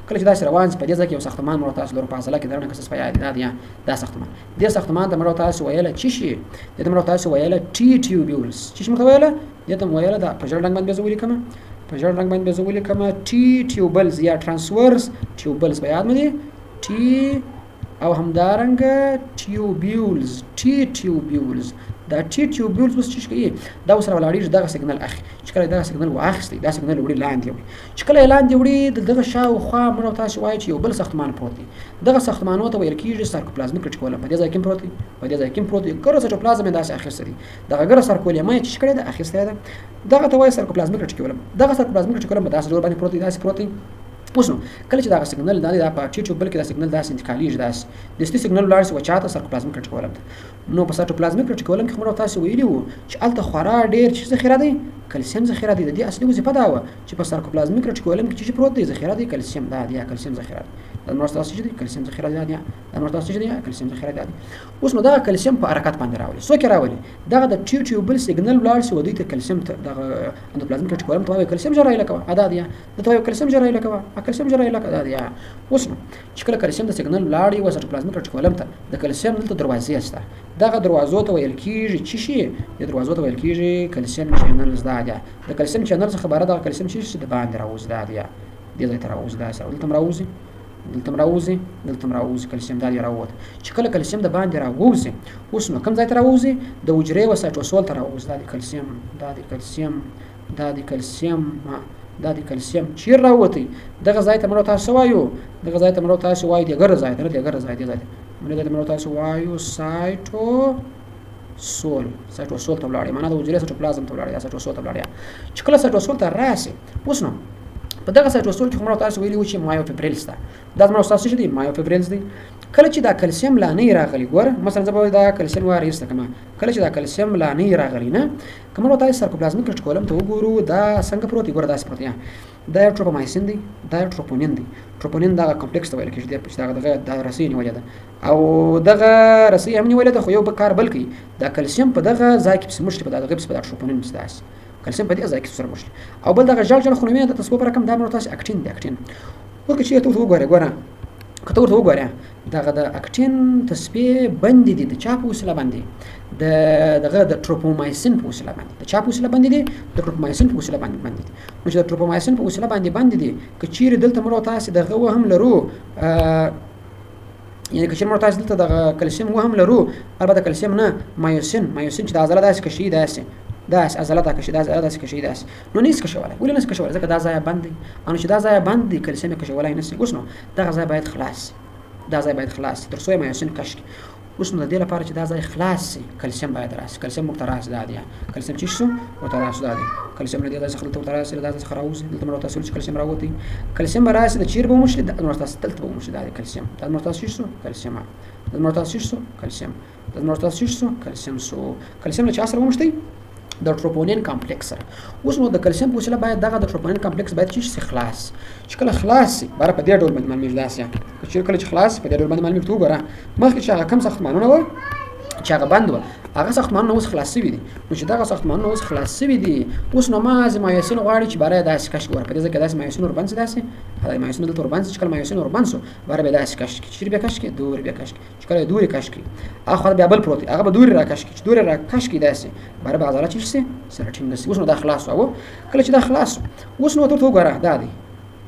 کله چې داسې روان شي په دې ځای کې یو ساختمان موږ تاسو لرو په عضله کې درنه کسس پیدا دی. دا ساختمان ته موږ تاسو ویل چې شي دې موږ تاسو ویل ټي ټیوبولز. چې موږ ویل دې ته ویل دا په ژړ رنګ باندې زولې کومه ټي ټیوبولز یا ترانسورس ټیوبولز. په یاد مې دي ټي او همدارنګه ټیوبولز. دا ټي ټیوبولز اوس چې کوي دا اوس راولاړېږي دغه سیګنل اخلي. چې کله دغه سیګنل واخیستی دا سیګنل وړي لاندې وړي. چې کله لاندې وړي دغه شاوخوا موږ تاسو وایي چې یو بل ساختمان پروت دی. دغه ساختمانونو ته ویل کېږي سارکوپلازمیک ریټیکولم. په دې ځای کې پروت دی. ګره سایټوپلازم یې داسې اخیستی دی. دغه ګره سارکولیم یې چې کړی ده اخیستی ده. دغه ته وایي سارکوپلازمیک ریټیکولم. دغه سارکوپلازمیک ریټیکولم په داسې ډول باندې پروت دی. اوس نو کله چې دا سیګنل دا په ټي ټیوبل کې دا سیګنل داسې انتقالېږي داسې د دې سیګنل لاړ شي و چاته سارکوپلازمیک ریټیکولم ته. نو په سارکوپلازمیک ریټیکولم کې موږ تاسو ویلي وو چې هلته خورا ډېر چې ذخیره دی کلسیم ذخیره دی. د دې اصلي وظیفه دا وه چې په سارکوپلازمیک ریټیکولم کې چې پروت دی ذخیره دی کلسیم. دا دی کلسیم ذخیره دی. دا موږ تاسو چې دی کلسیم ذخیره دی. اوس نو دا کلسیم په حرکت باندې راولي. څوک راولي؟ دغه د ټي ټیوبل سیګنل لاړ شي و دوی ته کلسیم ته دغه اندوپلازمیک ریټیکولم ته وایي کلسیم جرایي لکوه. ادا دی ته وایي کلسیم جرایي لکوه. دا دی. اوس نو چې کله کلسیم د سیګنل لاړ و سارکوپلازمیک ریټیکولم ته د کلسیم دلته دروازې شته. دغه دروازو ته ویل کېږي چې شي د دروازو ته ویل کېږي کلسیم چینلز. دا دی د کلسیم چینلز خبره دغه کلسیم چې د باندې راوځي. دا دی دې ځای ته راوځي. دا سره دلته راوځي کلسیم. دا دی راووت. چې کله کلسیم د باندې راوځي اوس نو کوم ځای ته راوځي؟ د حجرې و سایټوسول ته راوځي. دا د کلسیم چیر راوتی دغه ځای ته موږ تاسو وایو د ګر ځای ته موږ تاسو وایو سایټوسول ته ولاړې. معنا د حجرې سایټوپلازم ته ولاړې. چې کله سایټوسول ته راسي اوس نو په په دغه سایټوسول کې خو موږ تاسو ویلي و چې مایوفیبریلز ده دا زما تاسو چې دي مایوفیبریلز دي کله چې دا کلسیم لا نه راغلی ګوره مثلا زه به دا کلسیم وارېسته کما کله چې دا کلسیم لا نه راغلی نه کومه تاسو سرکوپلازمیک ریټیکولم ته وګورو دا څنګه پروت دی ګوره دا پروت دی دا ټروپومایسین دی دا ټروپونین دی ټروپونین دا کمپلیکس ته ویل کېږي دا رسۍ نیولې ده او دغه رسۍ هم نیولې ده خو یو کار بل کوي دا کلسیم په دغه ځای کې سمشت په دغه په ټروپونین مستاس کلسیم په دې ځای کې سره مشت او بل دغه جل خونوي د تسبب رقم دا مرتاس اکټین دی اکټین ورکه چې ته وګوره کته ورته وګوره دغه د اکټین تسبیح باندې دي د چا په وسیله باندې دغه د ټروپومایسین په وسیله باندې د چا په وسیله باندې دي د ټروپومایسین په وسیله باندې دي نو چې د ټروپومایسین په وسیله باندې دي که چیرې دلته مرو تاسو دغه وهم لرو یعنی که چیرې مرو تاسو دلته دغه کلسیم وهم لرو البته کلسیم نه مایوسین چې د عضله داسې کشي داس عضلات کشي داس کشي داس نو نيس کشوله ولې نس کشوله ځکه دا ځای باندې انو چې دا ځای باندې کلسیم کشوله نس اوس نو دا ځای باید خلاص دا ځای باید خلاص تر څو مایوسین کش اوس نو د دې لپاره چې دا ځای خلاص شي کلسیم باید راسي کلسیم مختراس دا دی کلسیم چې شو مختراس دا دی کلسیم نه دی دا څخه مختراس دا څخه راوځي دلته مرو تاسو چې کلسیم راوتی کلسیم راسي د چیر به مشل د مرو تاسو تلته به مشل دا دی کلسیم دا مرو تاسو شو کلسیم دا مرو تاسو شو کلسیم دا مرو تاسو شو کلسیم له چا سره ومشتي د ټروپونین کمپلیکس سره اوس نو د کلسیم په وسیله باید دغه د ټروپونین کمپلیکس باید چې خلاص چې کله خلاص بار په دې ډول باندې معلومه داسیا چې کله چې خلاص په دې ډول باندې معلومه تو غره مخکې چې هغه کم ساختمانونه و چې هغه بند و هغه ساختمانونه اوس خلاص شوي دي نو چې دغه ساختمانونه اوس خلاص شوي دي اوس نو ما از مایوسین غواړي چې بارے داسې کش ګور په دې ځکه داسې مایوسین ور باندې داسې هغه مایوسین دلته ور باندې چې کله مایوسین ور باندې بارے به داسې کش چې به کش کې دور به کش چې کله دور کش کې اخر بیا بل پروت هغه به دور را کش کې چې دور را کش کې داسې بارے به عضلات چې سره ټینګ نسی اوس نو دا خلاص او کله چې دا خلاص اوس نو ته وګوره دا دی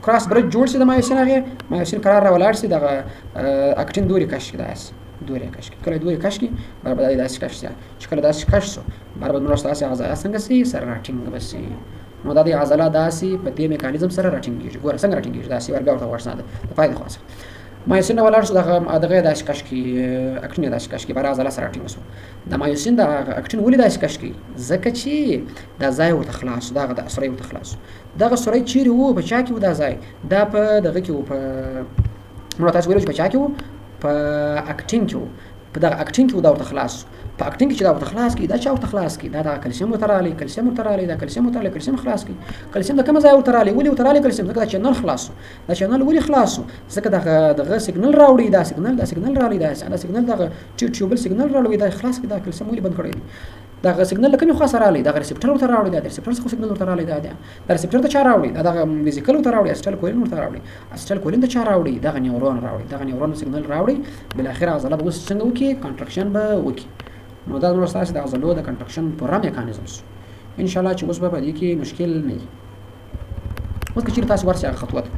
کراس برج جوړ شي د مایوسین هغه مایوسین قرار را ولاړ شي دغه اکټین دوري کش کې داسې دوره کش کی کله دوره کش کی بار بدای داس کش سی چې کله داس کش سو بار بد نورسته اسه عضله څنګه سي سره راټینګ بسي نو د دې عضله داسي په دې میکانیزم سره راټینګ کیږي ګوره څنګه راټینګ کیږي داسي ورګه ورته ورساده د فائدې خاصه مایوسین ولر شو دغه داس کش کی اکټین داس کش کی بار عضله سره راټینګ سو د مایوسین د اکټین ولې داس کش کی زکه چې د ځای ورته خلاص دغه د اسره ورته خلاص دغه سره چیرې وو په چا کې و د ځای دا په دغه کې و په نو تاسو ویل چې په چا کې و په اکټینګ کې په دغه اکټینګ کې دا ورته خلاص په اکټینګ کې چې دا ورته خلاص کی دا چا ورته خلاص کی دا د کلسیم وترالی دا کلسیم خلاص کی کلسیم د کوم ځای وترالی ولې وترالی کلسیم ځکه دا چینل خلاص دا چینل ولې خلاص ځکه دغه سیګنل راوړي دا سیګنل راوړي دا سیګنل دغه ټیوبل سیګنل راوړي دا خلاص کی دا کلسیم ولې بند کړی دا سیګنل کومه خاصه راوړي دا ریسپټر ورته راوړي دا ریسپټر څخه سیګنل ورته راوړي دا ریسپټر ته چا راوړي دا ویزیکل ورته راوړي اسټل کولین ورته راوړي اسټل کولین ته چا راوړي دا نیورون راوړي دا نیورون سیګنل راوړي بل اخر عضله به څنګه وکي کنټراکشن به وکي نو دا نو تاسو د عضلو د کنټراکشن پوره میکانیزمز ان شاء الله چې اوس به دې کې مشکل نه وي اوس چې تاسو ورسره خطوات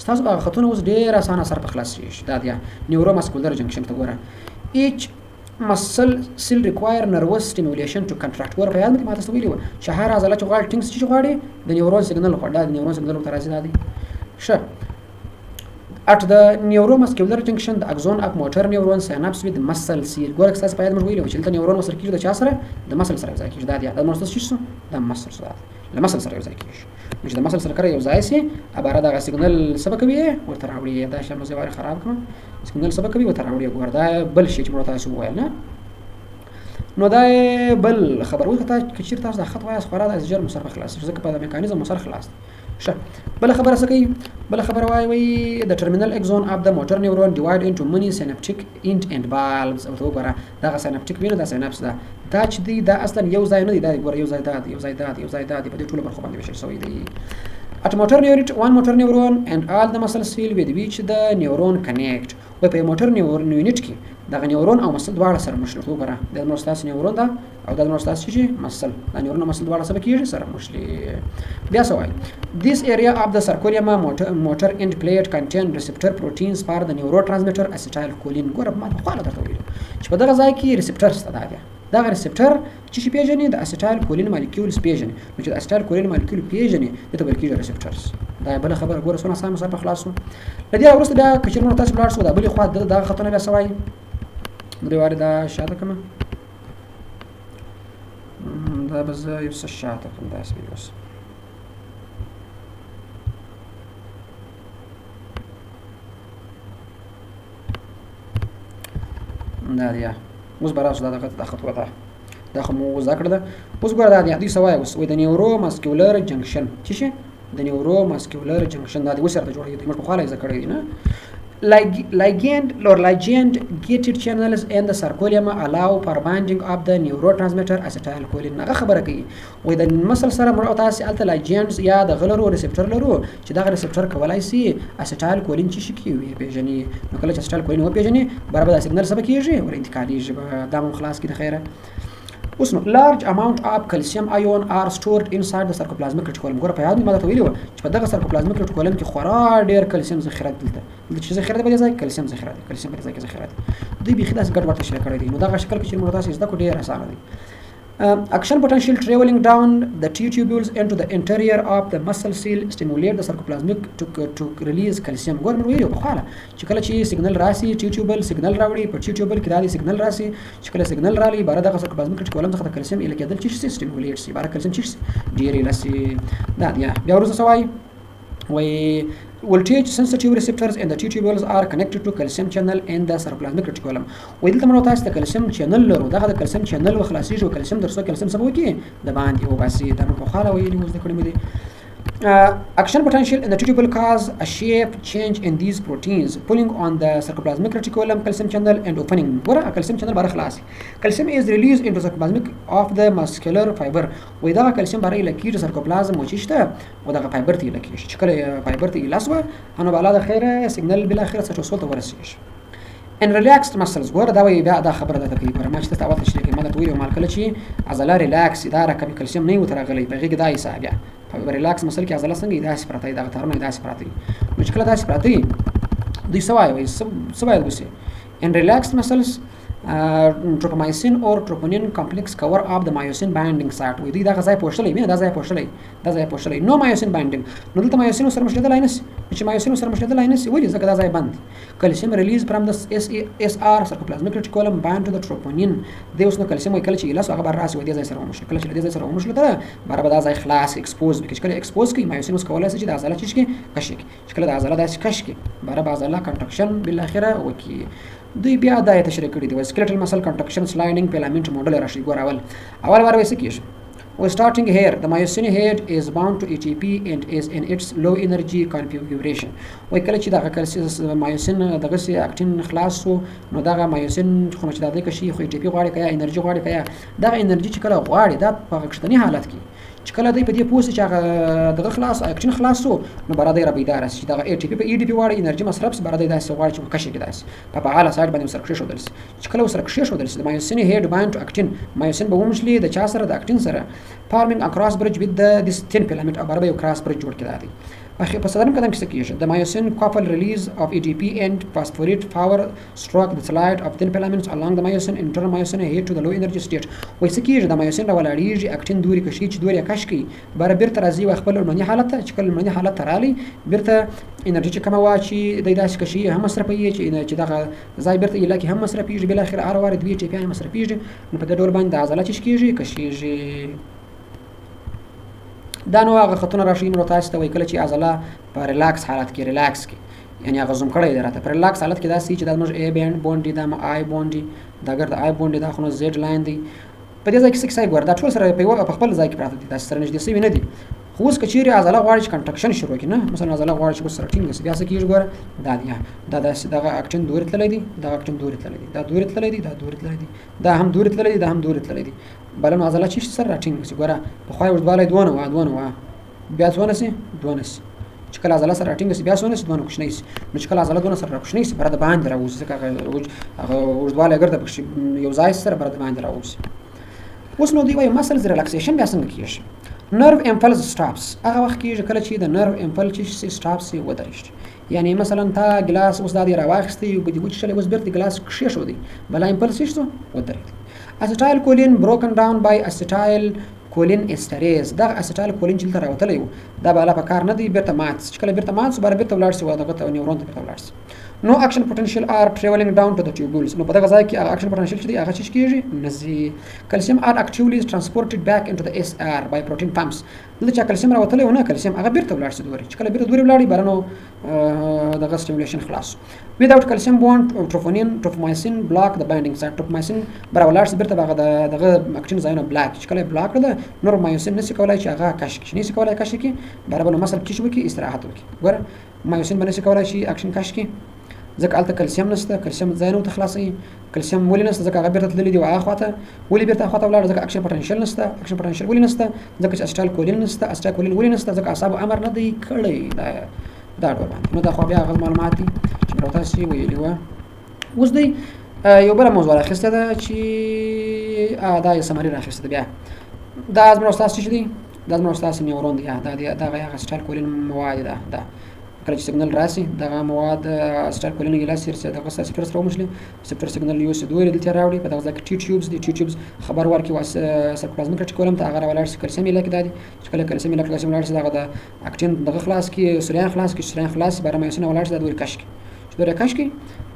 تاسو هغه خطونه اوس ډیر اسانه سره په خلاص شي دا دی نیوروماسکولر جنکشن ته ګوره each muscle still require nervous stimulation to contract ور په یاد مې تاسو ویلو چې هر عضله چې غواړي ټینګ چې غواړي د نیورون سیګنل غواړي د نیورون سیګنل تر راځي دا دی ښه at the neuromuscular junction the axon of motor neuron synapse with muscle cell ګور اکساس په یاد مې ویلو چې د نیورون سره کېږي د چا سره د مسل سره ځای کېږي دا دی د نورستو شي د مسل سره له مسل سره ځای کېږي چې د مسل سره کړی یو ځای سي عباره د سیګنل سبق کوي ورته راوړي دا شامل زوار خراب کړم سیګنل سبق کوي ورته راوړي ګور دا بل شي چې مرته تاسو وایل نه نو دا بل خبر وکړه چې چیرته تاسو د خط وایس خورا د جرم سره خلاص ځکه په میکانیزم سره خلاص شه بل خبره څه کوي بل خبره وایي د ټرمینل اکزون اف د موټر نیورون ډیوایډ انټو مانی سینپټیک اینډ اند بالز او وګوره دا سینپټیک وینه دا سینپس ده دا چې دی دا اصلا یو ځای نه دی دا ګوره یو ځای دا په دې ټولو برخو باندې وشل شوی دی at motor unit one motor neuron and all the muscle cell with which the neuron connect و په موټر نیورون یونټ کې دا نیورون او مسل دواړه سره مشلو وګوره د نورستاس نیورون دا او د نورستاس چې مسل دا نیورون او مسل دواړه سره کېږي سره مشلي بیا سوال this area of the sarcolemma motor end plate contain receptor proteins for the neurotransmitter acetylcholine ګوره ما خو لا درته ویل چې په دغه ځای کې ریسپټر ستدا دی دا ریسپټر چې پیژنې د اسیټایل مالیکولز پیژنې نو چې د اسیټایل کولین مالیکول پیژنې ته بل کېږي ریسپټرز دا بل خبر ګوره سونه سم سره خلاصو لدی ورسته بیا کچیر نو تاسو بلار شو دا بل خو دا خطونه بیا سوای درې واره دا شاته کما دا بس یو څه شاته کوم دا اسبي بس دا دی اوس به راشو دا خطوه دا خو مو زده کړه ده. اوس ګوره دا دی دوی څه وایي اوس وایي د نیورو ماسکیولر جنکشن څه شی د نیورو ماسکیولر جنکشن دا دی اوس سره جوړېږي موږ پخوا زده کړی دی نه. Ligand gated channels and the sarcolemma allow for binding of the neurotransmitter acetylcholine. هغه خبره کوي وای د مسل سره مرو تاسو الته لاجینز یا د غلرو ریسپټر لرو چې دا ریسپټر کولای شي acetylcholine چې شي کوي پیژنې نو کله چې acetylcholine و پیژنې برابر د سیګنال سبا کیږي ور انتقالېږي دا مو خلاص کی د خیره. اوس نو large amount of calcium ion are stored inside the sarcoplasmic reticulum. ګوره په یاد مې ماته ویلو چې په دغه sarcoplasmic reticulum کې خورا ډېر کلسیم ذخیره دلته چې ذخیره دی په دې ځای کلسیم ذخیره دی کلسیم په دې ځای کې ذخیره دی دوی بيخي داسې ګډ وډ تشریح کړی دی. نو دغه شکل کې چې موږ تاسو زده کو ډېر اسانه دی. Action potential traveling down the T tubules into the interior of the muscle cell stimulate the sarcoplasmic to release calcium. ګور موږ ویلو په خاله چې کله چې سیګنال راسي T tubule سیګنال راوړي په T tubule کې دا سیګنال راسي چې کله سیګنال رالي بار دغه sarcoplasmic reticulum څخه د کلسیم اله کېدل چې شي stimulate شي بار کلسیم چې ډېر لاسي دا دی بیا ورته سوای وای voltage sensitive receptors in the T tubules are connected to calcium channel in the sarcoplasmic reticulum. وای دلته موږ تاسو د کلسیم چینل لرو دغه د کلسیم چینل وخلاصيږي او کلسیم درسو کلسیم سبو کې د باندې او باسي دا په خاله وایي موږ د کړم دي. Action potential in the T tubule cause a shape change in these proteins pulling on the sarcoplasmic reticulum calcium channel and opening. ورا calcium channel بار خلاص calcium is released into sarcoplasmic of the muscular fiber. وإذا calcium بار لكير sarcoplasm وشيشته وده fiber تي لكيش شكله fiber تي لاسوه أنا بعلاده خيره signal بالآخر ستصوت ورسيش. In relaxed muscles ګوره دا وی بیا دا خبره ده کوي ګوره ما چې تاسو اول تشریح کوي ما ته ویلو مال کله چې عضله ریلاکس دا رقم کلسیم نه وترغلي په غیږ دای حساب یا په ریلاکس مسل کې عضله څنګه داسې پراته دا تارونه داسې پراته نو چې کله داسې پراته دوی سوای وسی in relaxed muscles tropomyosin or troponin complex cover up the myosin binding site وي دا غځای پوښتلې مې دا ځای پوښتلې نو myosin binding نو دلته myosin سره مشترک لاینس چې myosin سره مشترک لاینس ویلي ځکه دا ځای بند calcium release from the SR sarcoplasmic reticulum bind to the troponin د اوس نو calcium کله چې لاس هغه بار راسي ودی ځای سره مشترک کله چې دې ځای سره مشترک ده برابر دا ځای خلاص expose بکې کله expose کی myosin اوس کولای شي چې د عضله چې کشي چې کله د عضله داسې کش کی برابر عضله contraction بالاخره وکي دوی بیا دا تشریح کړی دی skeletal muscle contraction sliding filament model راشي ګور اول وار وایي کیږي we starting here the myosin head is bound to ATP and is in its low energy configuration وای کله چې دا کلسیم myosin دغه سي اکټین خلاصو نو دا myosin خو چې دا د کشي خو ATP غواړي کیا انرژي غواړي کیا دا انرژي چې کله غواړي دا په غښتنی حالت کې چې کله دوی په دې پوسټ چې هغه دغه خلاص اکټین خلاصو نو برادر بیدار شي دا ATP په EDP غواړي انرژي مصرف برادر داسې غواړي چې کشي کې داسې په فعاله سایت باندې سرکشي شو دلس چې کله سرکشي شو دلس د myosin head bind to actin myosin به ومشلي د چا سره د اکټین سره forming a cross bridge with this thin filament او برابر یو cross bridge جوړ کړی دی په صدرم قدم کې کېږي د myosin couple release of ATP and phosphorate power stroke the slide of thin filaments along the myosin internal myosin head to the low energy state وای څه کېږي د myosin راولاړیږي اکټین دوری کشي چې دوری کش کی برابر تر ازي خپل لمنی حالت چې کله لمنی حالت ترالي برته انرژي چې کومه واچي د داس کشي هم مصرفي چې دغه ځای برته الهي هم مصرفيږي بل اخر ار وارد وی ATP هم مصرفيږي نو په دې ډول باندې عضله چې کېږي کشيږي دا نو هغه خطونه راشي نو تاسو ته وای کله چې عضله په ریلاکس حالت کې ریلاکس کې یعنی هغه زوم کړی دی راته په ریلاکس حالت کې دا سي چې د موږ A بوند دي د I بوند دي دا ګر د I بوند دا خو Z لاین دي په دې ځای کې څه ګور دا ټول سره په خپل ځای کې پراته دي تاسو سره نږدې سوي نه دي خو اوس کچېری عضله غواړي چې کنټرکشن شروع کړي نه مثلا عضله غواړي چې سره ټینګ شي بیا څه کیږي ګور دا دی دا اکټین دوری تللی دی دا اکټین دوری تللی دی دا دوری تللی دی دا دوری تللی دی دا هم دوری تللی دی دا هم دوری تللی دی بل نو عضله چې سره ټینګ شي ګور په خوای ورډواله دوه بیا څونه سي چې کله عضله سره ټینګ شي بیا څونه سي دوه کوښنی سي نو چې کله عضله دوه سره کوښنی سي برابر باندې راوځي هغه ورډواله ګرځي په یو ځای سره برابر باندې راوځي اوس نو دی وای مسلز ریلاکسیشن بیا څنګه کیږي nerve impulse stops هغه وخت کې کله چې د nerve impulse چې stops یې ودرېږي یعنی مثلا تا ګلاس اوس د راواخستې یو بده وچ شلې اوس بیرته ګلاس کښې شو دی بل impulse شو ودرېږي acetylcholine broken down by acetylcholine esterase دا acetylcholine چې تر راوتلی و دا بالا په کار نه دی بیرته مات چې کله بیرته مات سو بیرته ولاړ شي دغه ته نیورون ته ولاړ شي no action potential are traveling down to the tubules نو په دغه ځای کې action potential چې دی هغه چې کېږي نزي calcium are actually transported back into the SR by protein pumps دلته چې calcium راوتلی و نه calcium هغه بیرته ولاړ شي دوی چې کله بیرته دوی ولاړی برنو دغه سټیمولیشن خلاص. without calcium bond troponin block the binding site. troponin براولار سي برته دغه اکټین ځایونه بلاک چې کله بلاک کړه نور مایوسین نشي کولای چې هغه کش کی نشي کولای کش کی برابر مسل کې شو کی استراحت وکي. ګور مایوسین باندې کولای شي اکشن کش کی ځکه الته کلسیم نشته، کلسیم ځای نه تخلاصي. کلسیم ولې نشته؟ ځکه هغه بیرته تللی دی واغه خواته. ولې بیرته خواته ولاړ؟ ځکه اکشن پټنشل نشته. اکشن پټنشل ولې نشته؟ ځکه چې اسټال کولین نشته. اسټال کولین ولې نشته؟ ځکه اعصاب امر نه دی کړی. دا ډول باندې نو دا خو بیا هغه معلومات دي چې مرو تاسو ویلي و. اوس دی یو بل موضوع راخسته ده چې دا یو سمری راخسته بیا دا از مرو تاسو چې دی دا مرو تاسو نیورون دی دا هغه اسټال کولین مواد ده کله چې سیګنال راسي دغه مواد اسټار کولین ګلاس سره دغه سپټر سره ومشلي سپټر سیګنال یو څه دوی دلته راوړي په دغه ټي ټیوبز دي. ټي ټیوبز خبر ورکړي واس سرپلازمیک ریټیکولم ته هغه ولاړ سي کلسیم علاقه دادي چې کله کلسیم علاقه ولاړ سي دغه د اکټین دغه خلاص کی سریان خلاص کی سریان خلاص بار مایوسین ولاړ سي د دوی کش کی چې دوی کش کی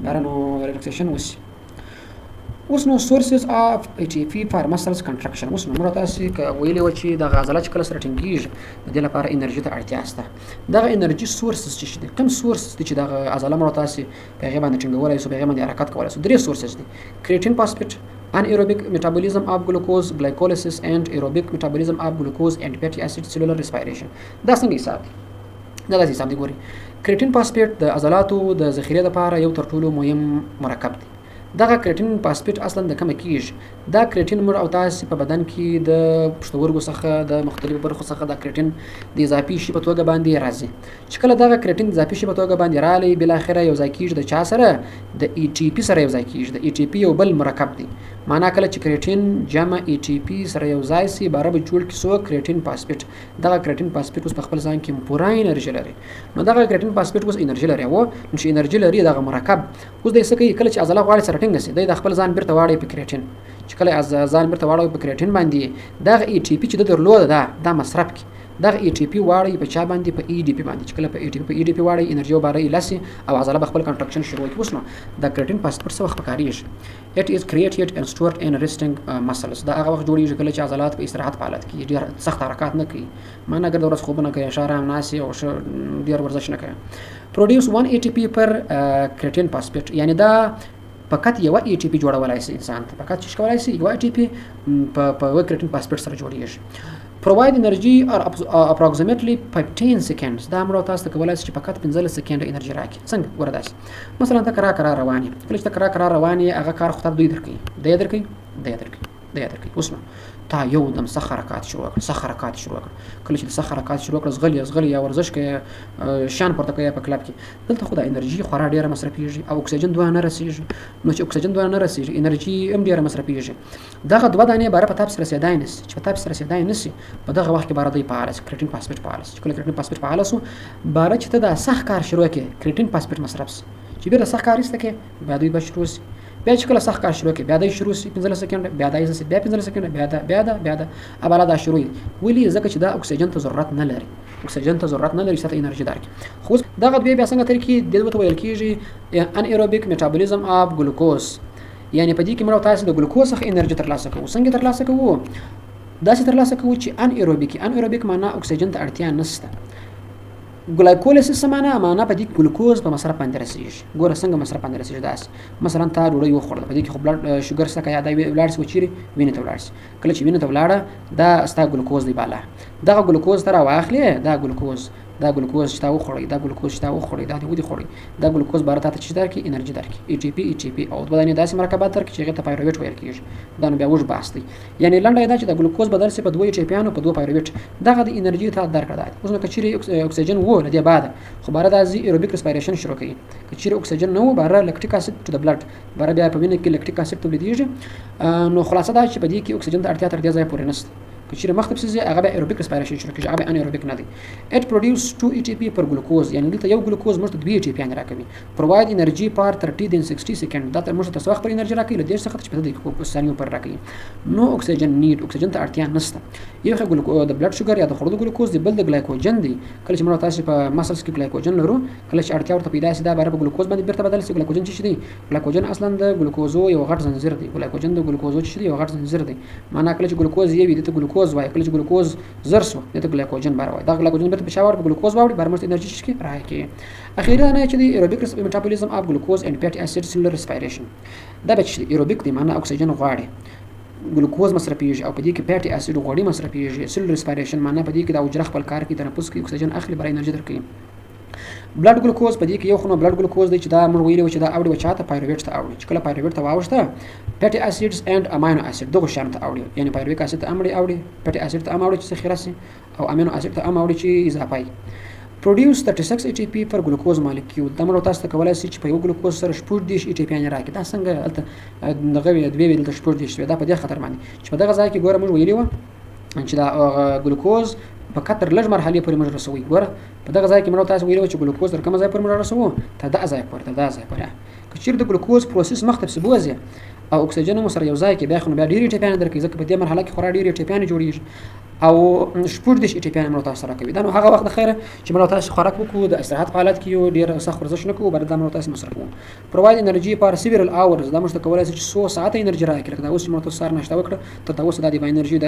بارنو ریلاکسیشن وسی. اوس نو سورسز اف ATP فار مسلز کنټراکشن. اوس نو مراد تاسو ویلي و چې د غازله چې کله سره ټینګیږي د لپاره انرژي ته اړتیا شته. دغه انرژي سورسز چې دي کوم سورسز دي چې د غازله مراد تاسو په هغه باندې ټینګولای سو په هغه باندې حرکت کولای سو. درې سورسز دي: کریټین فاسفیټ، anaerobic metabolism of glucose glycolysis and aerobic metabolism of glucose and fatty acid cellular respiration. دا څنګه حساب دی؟ دا حساب دی. ګوري کریټین فاسفیټ د عضلاتو د ذخیره لپاره یو تر ټولو مهم مرکب دی. دغه کریټین فاسفیټ اصلا د کومه کیږي؟ دا کریټین مر او تاسو په بدن کې د پښتورګو څخه د مختلفو برخو څخه د کریټین د اضافي شی په توګه باندې راځي. چې کله دغه کریټین د اضافي شی په توګه باندې رالی بل اخره یو ځای کیږي د چا سره؟ د ATP سره یو ځای کیږي. د ATP یو بل مرکب دی. معنا کله چې کریټین جمع ATP سره یو ځای سي بار به جوړ کیسو کریټین فاسفیټ. دغه کریټین فاسفیټ اوس په خپل ځان کې پوره انرژي لري. نو دغه کریټین فاسفیټ اوس انرژي لري او چې انرژي لري دغه مرکب اوس د سکه کله چې عضله غواړي سره ټینګ سي د خپل ځان بیرته واړی په کریټین. چې کله ځان بیرته واړی په کریټین باندې دغه ATP چې د درلود دا مصرف کی دغه ATP واړی په چا باندې؟ په ADP باندې. چې کله په ADP واړی انرژي وباره لاسي او عضله خپل کنټراکشن شروع کوي. وسنو د کریټین فاسفیټ څه وخت پکاريږي؟ it is created and stored in resting muscles. دا هغه وخت جوړیږي کله چې عضلات په استراحت حالت کې ډیر سخت حرکت نه کوي. معنی ګر د ورځ خوب نه کوي، اشاره ناسي او ډیر ورزش نه کوي. produce 1 ATP per creatine phosphate. یعنی دا فقط یو ATP جوړولای شي انسان ته فقط چې کولای شي یو ATP په کریټین فاسفیټ سره جوړیږي. provide energy or approximately 15 seconds. دا امر تاسو ته کولای شي فقط 15 سکند انرژي راکړي. څنګه ورته مثلا ته کرا رواني کله چې کرا رواني هغه کار خو ته دوی درکې اوس نو تا یو دم سخت حرکات شروع کړ کله چې سخت حرکات شروع کړ زغلی یا ورزش کې شان پورته کوي په کلب کې دلته خو د انرژي خورا ډیره مصرفيږي او اکسیجن دوه نه رسیږي. نو چې اکسیجن دوه نه رسیږي انرژي هم ډیره مصرفيږي. دغه دوه دانې بار په تاسو رسیدای نه چې په تاسو رسیدای نه سي په دغه وخت کې بار دی فعال کریټین فاسفیټ فعال چې کله کریټین فاسفیټ فعال سو بار چې ته د سخت کار شروع کې کریټین فاسفیټ مصرف چې به سخت کار ایسته کې بعد دوی بشروس بیا چې کله سخت کار شروع کې بیا د شروع 15 سکند بیا د 15 سکند بیا د اباله دا شروع ویلي ځکه چې دا اکسیجن ته ضرورت نه لري ستاسو انرژي درکې. خو دغه بیا څنګه طریقې د دوه ویل کیږي انایروبیک میټابولیزم اف ګلوکوز. یعنی په دې کې موږ تاسو د ګلوکوز څخه انرژي ترلاسه کوو. څنګه ترلاسه کوو؟ داسې ترلاسه کوو چې انایروبیک معنا اکسیجن ته اړتیا نشته. ګلایکولیسس معنا په دې ګلوکوز په مصرف باندې رسیږي. ګوره څنګه مصرف باندې رسیږي داس مثلا تا ډوډۍ وخوړه په دې کې خو بلډ شوګر څخه یا دا ولاړ سو چیرې وینې ته ولاړ کله چې وینې ته ولاړه دا ستا ګلوکوز دی بالا دغه ګلوکوز تر واخلې دا ګلوکوز چې تا وخوړی دا دی ودی خوړی دا ګلوکوز بار ته چې درکې انرژي درکې ATP او د بدن داسې مرکبات درکې چې هغه ته پایرویټ ویل کیږي. دا نو بیا وښ باسي یعنی لنډه دا چې د ګلوکوز بدل سي په دوه ATP په دوه پایرویټ دغه د انرژي ته درکړه. اوس نو کچېری اکسیجن وو لدی بعد خو بار د ایروبیک ریسپایریشن شروع کوي. کچېری اکسیجن نو بار لیکټیک اسید ټو د بلډ بار بیا په وینې کې لیکټیک اسید تولیدېږي. نو خلاصه دا چې په دې کې اکسیجن ته اړتیا تر دې ځای پورې نشته. کچېری مختلف څه هغه ایروبیک ریسپایریشن شروع کوي هغه انایروبیک نه دی. it produce 2 ATP per glucose. یعنی دلته یو ګلوکوز مرته 2 ATP راکوي. provide energy per 30 then 60 سکند. دا تر مرته تاسو خپل انرژي راکوي له دې څخه چې په دې کې ثانیو پر راکوي. نو اکسیجن ته اړتیا نشته. یو ګلوکوز د بلډ شوګر یا د خورد ګلوکوز دی بل د ګلایکوجن دی. کله چې مرته تاسو په مسلز کې ګلایکوجن لرو کله چې اړتیا ورته پیدا شي دا بار په ګلوکوز باندې بیرته بدل شي. ګلایکوجن چې دی ګلایکوجن اصلا د ګلوکوزو یو غټ زنجیر دی. ګلایکوجن د ګلوکوزو چې دی یو غټ زنجیر دی. معنا کله چې ګلوکوز یې وي د ګلوکوز ګلوکوز وایي. کله چې ګلوکوز زر شو دته ګلایکوجن بار وایي. دا ګلایکوجن به پېښور په ګلوکوز واوړي بار مرسته انرژي کې راکې. اخیرا نه چې د ایروبیک میټابولیزم اف ګلوکوز اند فیټي اسید سیلولر ریسپایریشن دا به چې ایروبیک دی معنی اکسیجن غواړي ګلوکوز مصرفیږي او په دې کې فیټي اسید غوړي مصرفیږي. سیلولر ریسپایریشن معنی په دې کې د حجره خپل کار کوي تنفس کوي اکسیجن اخلي برای انرژي درکوي. بلډ ګلوکوز په دې کې یو خو بلډ ګلوکوز دی چې دا موږ ویلو چې دا اوړي وچاته پایرویټ ته اوړي. چې کله پایرویټ ته واوښته فیټي اسیدز اند امینو اسید دغه شان ته اوړي. یعنی پایرویک اسید ته اوړي فیټي اسید ته اوړي چې ذخیره سي او امینو اسید ته اوړي چې اضافه وي. produce 36 ATP پر ګلوکوز مالیکول. دا موږ تاسو ته کولای شي چې په یو ګلوکوز سره شپږ دیش ATP راکړي. دا څنګه الته دغه دوی ویل د شپږ دیش دا په دې خطر باندې چې په دغه ځای کې ګوره موږ ویلی و چې دا ګلوکوز په کتر لږ مرحله پورې موږ رسوي. ګوره په دغه ځای کې موږ تاسو ویلو چې ګلوکوز تر کوم ځای پورې موږ رسوو ته دا ځای پورې دا ځای پورې که چیرې د ګلوکوز پروسس مخته بوزي او اکسیجن مو سره یو ځای کې بیا خو بیا ډیری ټیپیان درکې ځکه په دې مرحله کې خورا ډیری ټیپیان جوړیږي او شپږ دیش ټیپیان موږ تاسو سره کوي. دا نو هغه وخت د خیره چې موږ تاسو خوراک وکړو د استراحت په حالت کې یو ډیر سخت ورزش نه کوو بعد دا موږ تاسو مصرف کوو. پروواید انرژي پر سیورل اورز دا موږ ته کولای شي چې 100 ساعت انرژي راکړي. دا اوس موږ تاسو سره نشته وکړه ته اوس د دې انرژي د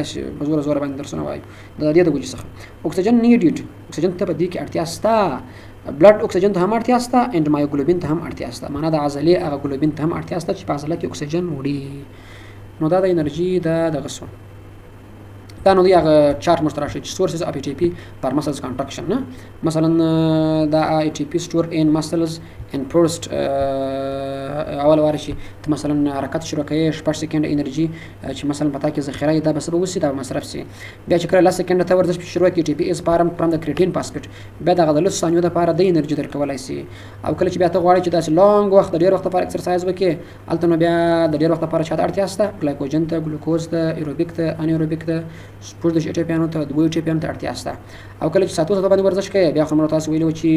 زور زور باندې درسونه وایي د دې د وجې څخه اکسیجن نیډډ اکسیجن ته په دې کې اړتیا شته. بلډ اکسیجن ته هم اړتیا شته اند مایوګلوبین ته هم اړتیا شته. معنا د عضلې هغه ګلوبین ته هم اړتیا شته چې په عضله کې اکسیجن وړي. نو دا د انرژي د غسو دا نو دی هغه چارت مشترک چې سورسز اف ATP پر مسلز کنټراکشن نه مثلا دا ATP سٹور ان مسلز ان فرست اول واره شي ته مثلا حرکت شروع کوي 8 سکند انرژي چې مثلا پتا کې ذخیره دا به سبب وسی دا مصرف سي بیا چې کله 10 سکند ته ورزش شروع کوي ATP از پارم فرام د کریټین فاسفیټ بیا دا غدل ثانیو د پاره د انرژي درکولای سي. او کله چې بیا ته غواړي چې داسې لونګ وخت ډیر وخت لپاره ایکسرسایز وکړي الته نو بیا د ډیر وخت لپاره چاته اړتیا شته ګلایکوجن ته ګلوکوز ته ایروبیک ته انایروبیک ته سپورت د ATP ته د ATP ته اړتیا شته. او کله چې ساتو ته باندې ورزش کوي بیا خو موږ تاسو ویلو چې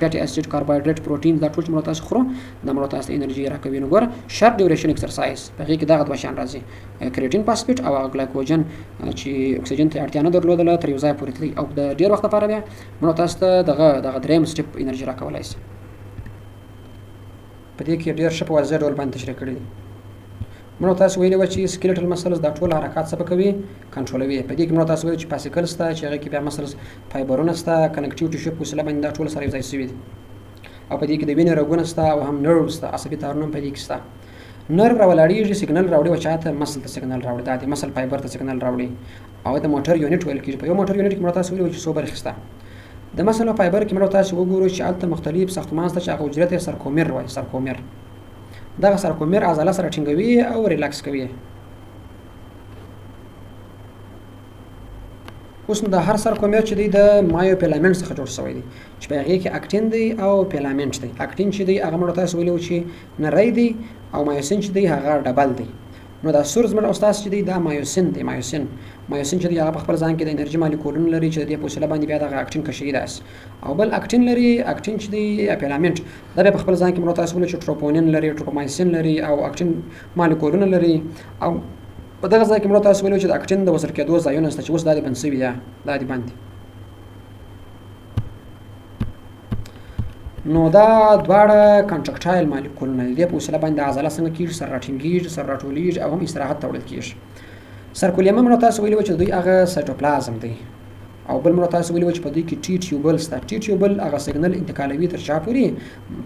فیټي اسید کاربوهایډریټ پروتین دا ټول موږ تاسو خورو دا موږ تاسو انرژي راکوي. نو ګور شارټ ډیوریشن ایکسرسایز په کې دغه دوه شان راځي کریټین فاسفیټ او ګلایکوجن چې اکسیجن ته اړتیا نه درلودله تر یو ځای پورې تللی او د ډیر وخت لپاره بیا موږ تاسو ته دغه دریم سټپ انرژي راکولای شي. په دې کې ډیر ښه په واضح ډول باندې تشریح کړی دي. موږ تاسو ویلو چې سکلیټل مسلز دا ټول حرکات څه کوي کنټرولوي. په دې کې موږ تاسو ویلو چې پاسیکل ستا چې هغه کې بیا مسلز فایبرونه ستا کنیکټیویټي شپ وسیله باندې دا ټول سره یو ځای شوي دي. او په دې کې د وینې رګونه ستا او هم نرو ستا عصبي تارونه په دې کې ستا نرو راولاړېږي سیګنل راوړي وچاته مسل ته سیګنل راوړي دا د مسل فایبر ته سیګنل راوړي او د موټر یونټ ویل کېږي. په یو موټر یونټ کې موږ تاسو ویلو چې څو برخې ستا د مسل او فایبر کې موږ تاسو وګورو چې هلته مختلف ساختمان سته چې هغه حجرې ته سرکومر وایي. سرکومر دغه سرکومر عضله سره ټینګوي او ریلاکس کوي. اوس نو د هر سرکومر چې دی د مایو فیلامنټ څخه جوړ شوی دی چې په هغې کې اکټین دی او فیلامنټ دی. اکټین چې دی هغه موږ تاسو ویلو چې نری دی او مایوسین چې دی هغه ډبل دی. نو دا سورس موږ استاد چې دی دا مایوسین دی. مایوسین چې دی هغه په خپل ځان کې د انرژي مالیکولونه لري چې د دې په وسیله باندې بیا دغه اکټین کشوي داس او بل اکټین لري. اکټین چې دی فیلامنټ دا په خپل ځان کې موږ تاسو ویلو چې ټروپونین لري ټروپومایسین لري او اکټین مالیکولونه لري. او په دغه ځای کې موږ تاسو ویلو چې د اکټین د وصل کېدو ځایونه شته چې اوس دا د بند شوي ده دا د باندې. نو دا دواړه کنټراکټایل مالیکولونه دي په وسیله باندې عضله څنګه کېږي سر راټینګېږي سر راټولیږي او هم استراحت ته وړل کېږي. سرکولیوم موږ تاسو ویلو چې دوی هغه سایټوپلازم دی او بل موږ تاسو ویلو چې په دوی کې ټي ټیوبل شته. ټي ټیوبل هغه سیګنل انتقالوي تر چا پورې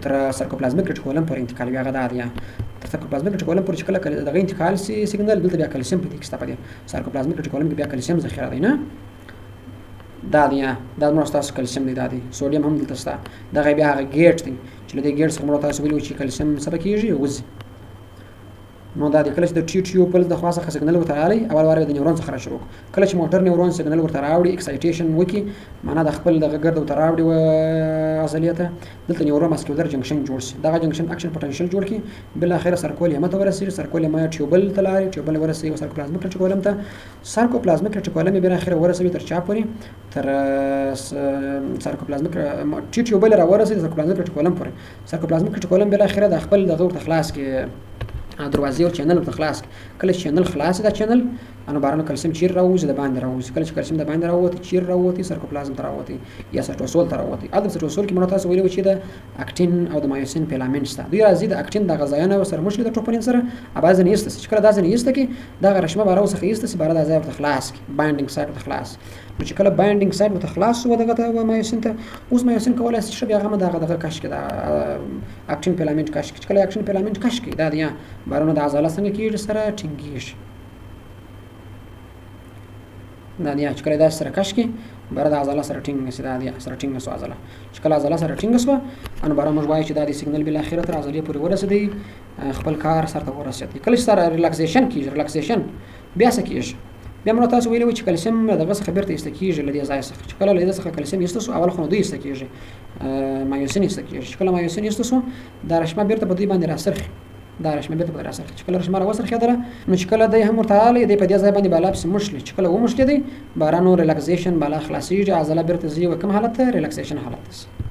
تر سرکوپلازمیک ریټیکولم پورې انتقالوي هغه دا دی تر سرکوپلازمیک ریټیکولم پورې چې کله دغه انتقال سي سیګنل دلته بیا کلسیم په دې کې شته. په دې سرکوپلازمیک ریټیکولم کې بیا کلسیم ذخیره دی نه دا دی دا موږ تاسو کلسیم دی دا دی سوډیم هم دلته شته. دغه بیا هغه ګیټ دی چې له دې ګیټ څخه موږ تاسو ویلو چې کلسیم څه کېږي وځي. نو دا د کله چې د ټي ټیوبل د خوا څخه سیګنل ورته راغلی اول واره د نیورون څخه شروع کله چې موټر نیورون سیګنل ورته راوړي اکسایټیشن وکړي معنا د خپل دغه ګرد ورته راوړي عضلې ته دلته نیورو ماسکولر جنکشن جوړ شي. دغه جنکشن اکشن پوتنشل جوړ کړي بالاخره سرکولیوم ته ورسېږي. سرکولیوم ټیوبل ته لاړي ټیوبل ورسېږي سرکوپلازمیک ریټیکولم ته سرکوپلازمیک ریټیکولم یې بالاخره ورسوي تر چا پورې تر سرکوپلازمیک ټي ټیوبل را ورسېږي سرکوپلازمیک ریټیکولم پورې. سرکوپلازمیک ریټیکولم بالاخره د خپل دغه ورته خلاص کې دروازې او چینل ورته خلاص کله چې چینل خلاص دا چینل انو بارانو کلسیم چیر راوځي د باندې راوځي کله چې کلسیم د باندې راوځي چیر راوځي سرکوپلازم ته راوځي یا سټوسول ته راوځي ادم سټوسول کې موږ تاسو ویلو چې د اکټین او د مایوسین فیلامنټس ته دوی راځي د اکټین د غذایانو سره مشکل د ټروپونین سره اباز نه یسته چې کله دا ځنه یسته کې دا رشمه بارو څخه یسته چې بار د ځای ورته خلاص کی بایندینګ سایت ورته خلاص نو چې کله بایندینګ سایت ورته خلاص و دغه مایوسین ته اوس مایوسین کولای شي بیا هغه دغه کش کې د اکټین فیلامنټ کش کې کله اکټین فیلامنټ کش کې دا دی بارونه د عضله څنګه کېږي سره ټینګیږي دا دی چې کله دا سره کش کې بار د عضله سره ټینګ نشي دا دی سره ټینګ نشو عضله چې کله عضله سره ټینګ شو ان بار موږ وایو چې دا د سیګنل بل اخر تر عضلې پورې ورسېدي خپل کار سره ورسېدي کله سره ریلاکسیشن کیږي ریلاکسیشن بیا څه کیږي بیا موږ تاسو ویلو چې کلسیم دغه څخه بیرته استکیږي لدی ځای څخه چې کله لدی څخه کلسیم یستو اول خو دوی استکیږي مایوسین استکیږي چې کله مایوسین یستو دا رشمه بیرته په دوی باندې راسرخي دا رشمه بیرته په راسرخي چې کله رشمه راوسرخي دره نو چې کله د هم ورتاله دی په دې ځای باندې بالا پس مشل چې کله و مشل دی بارانو ریلاکسیشن بالا خلاصيږي عضله بیرته زی وکم حالت ریلاکسیشن حالت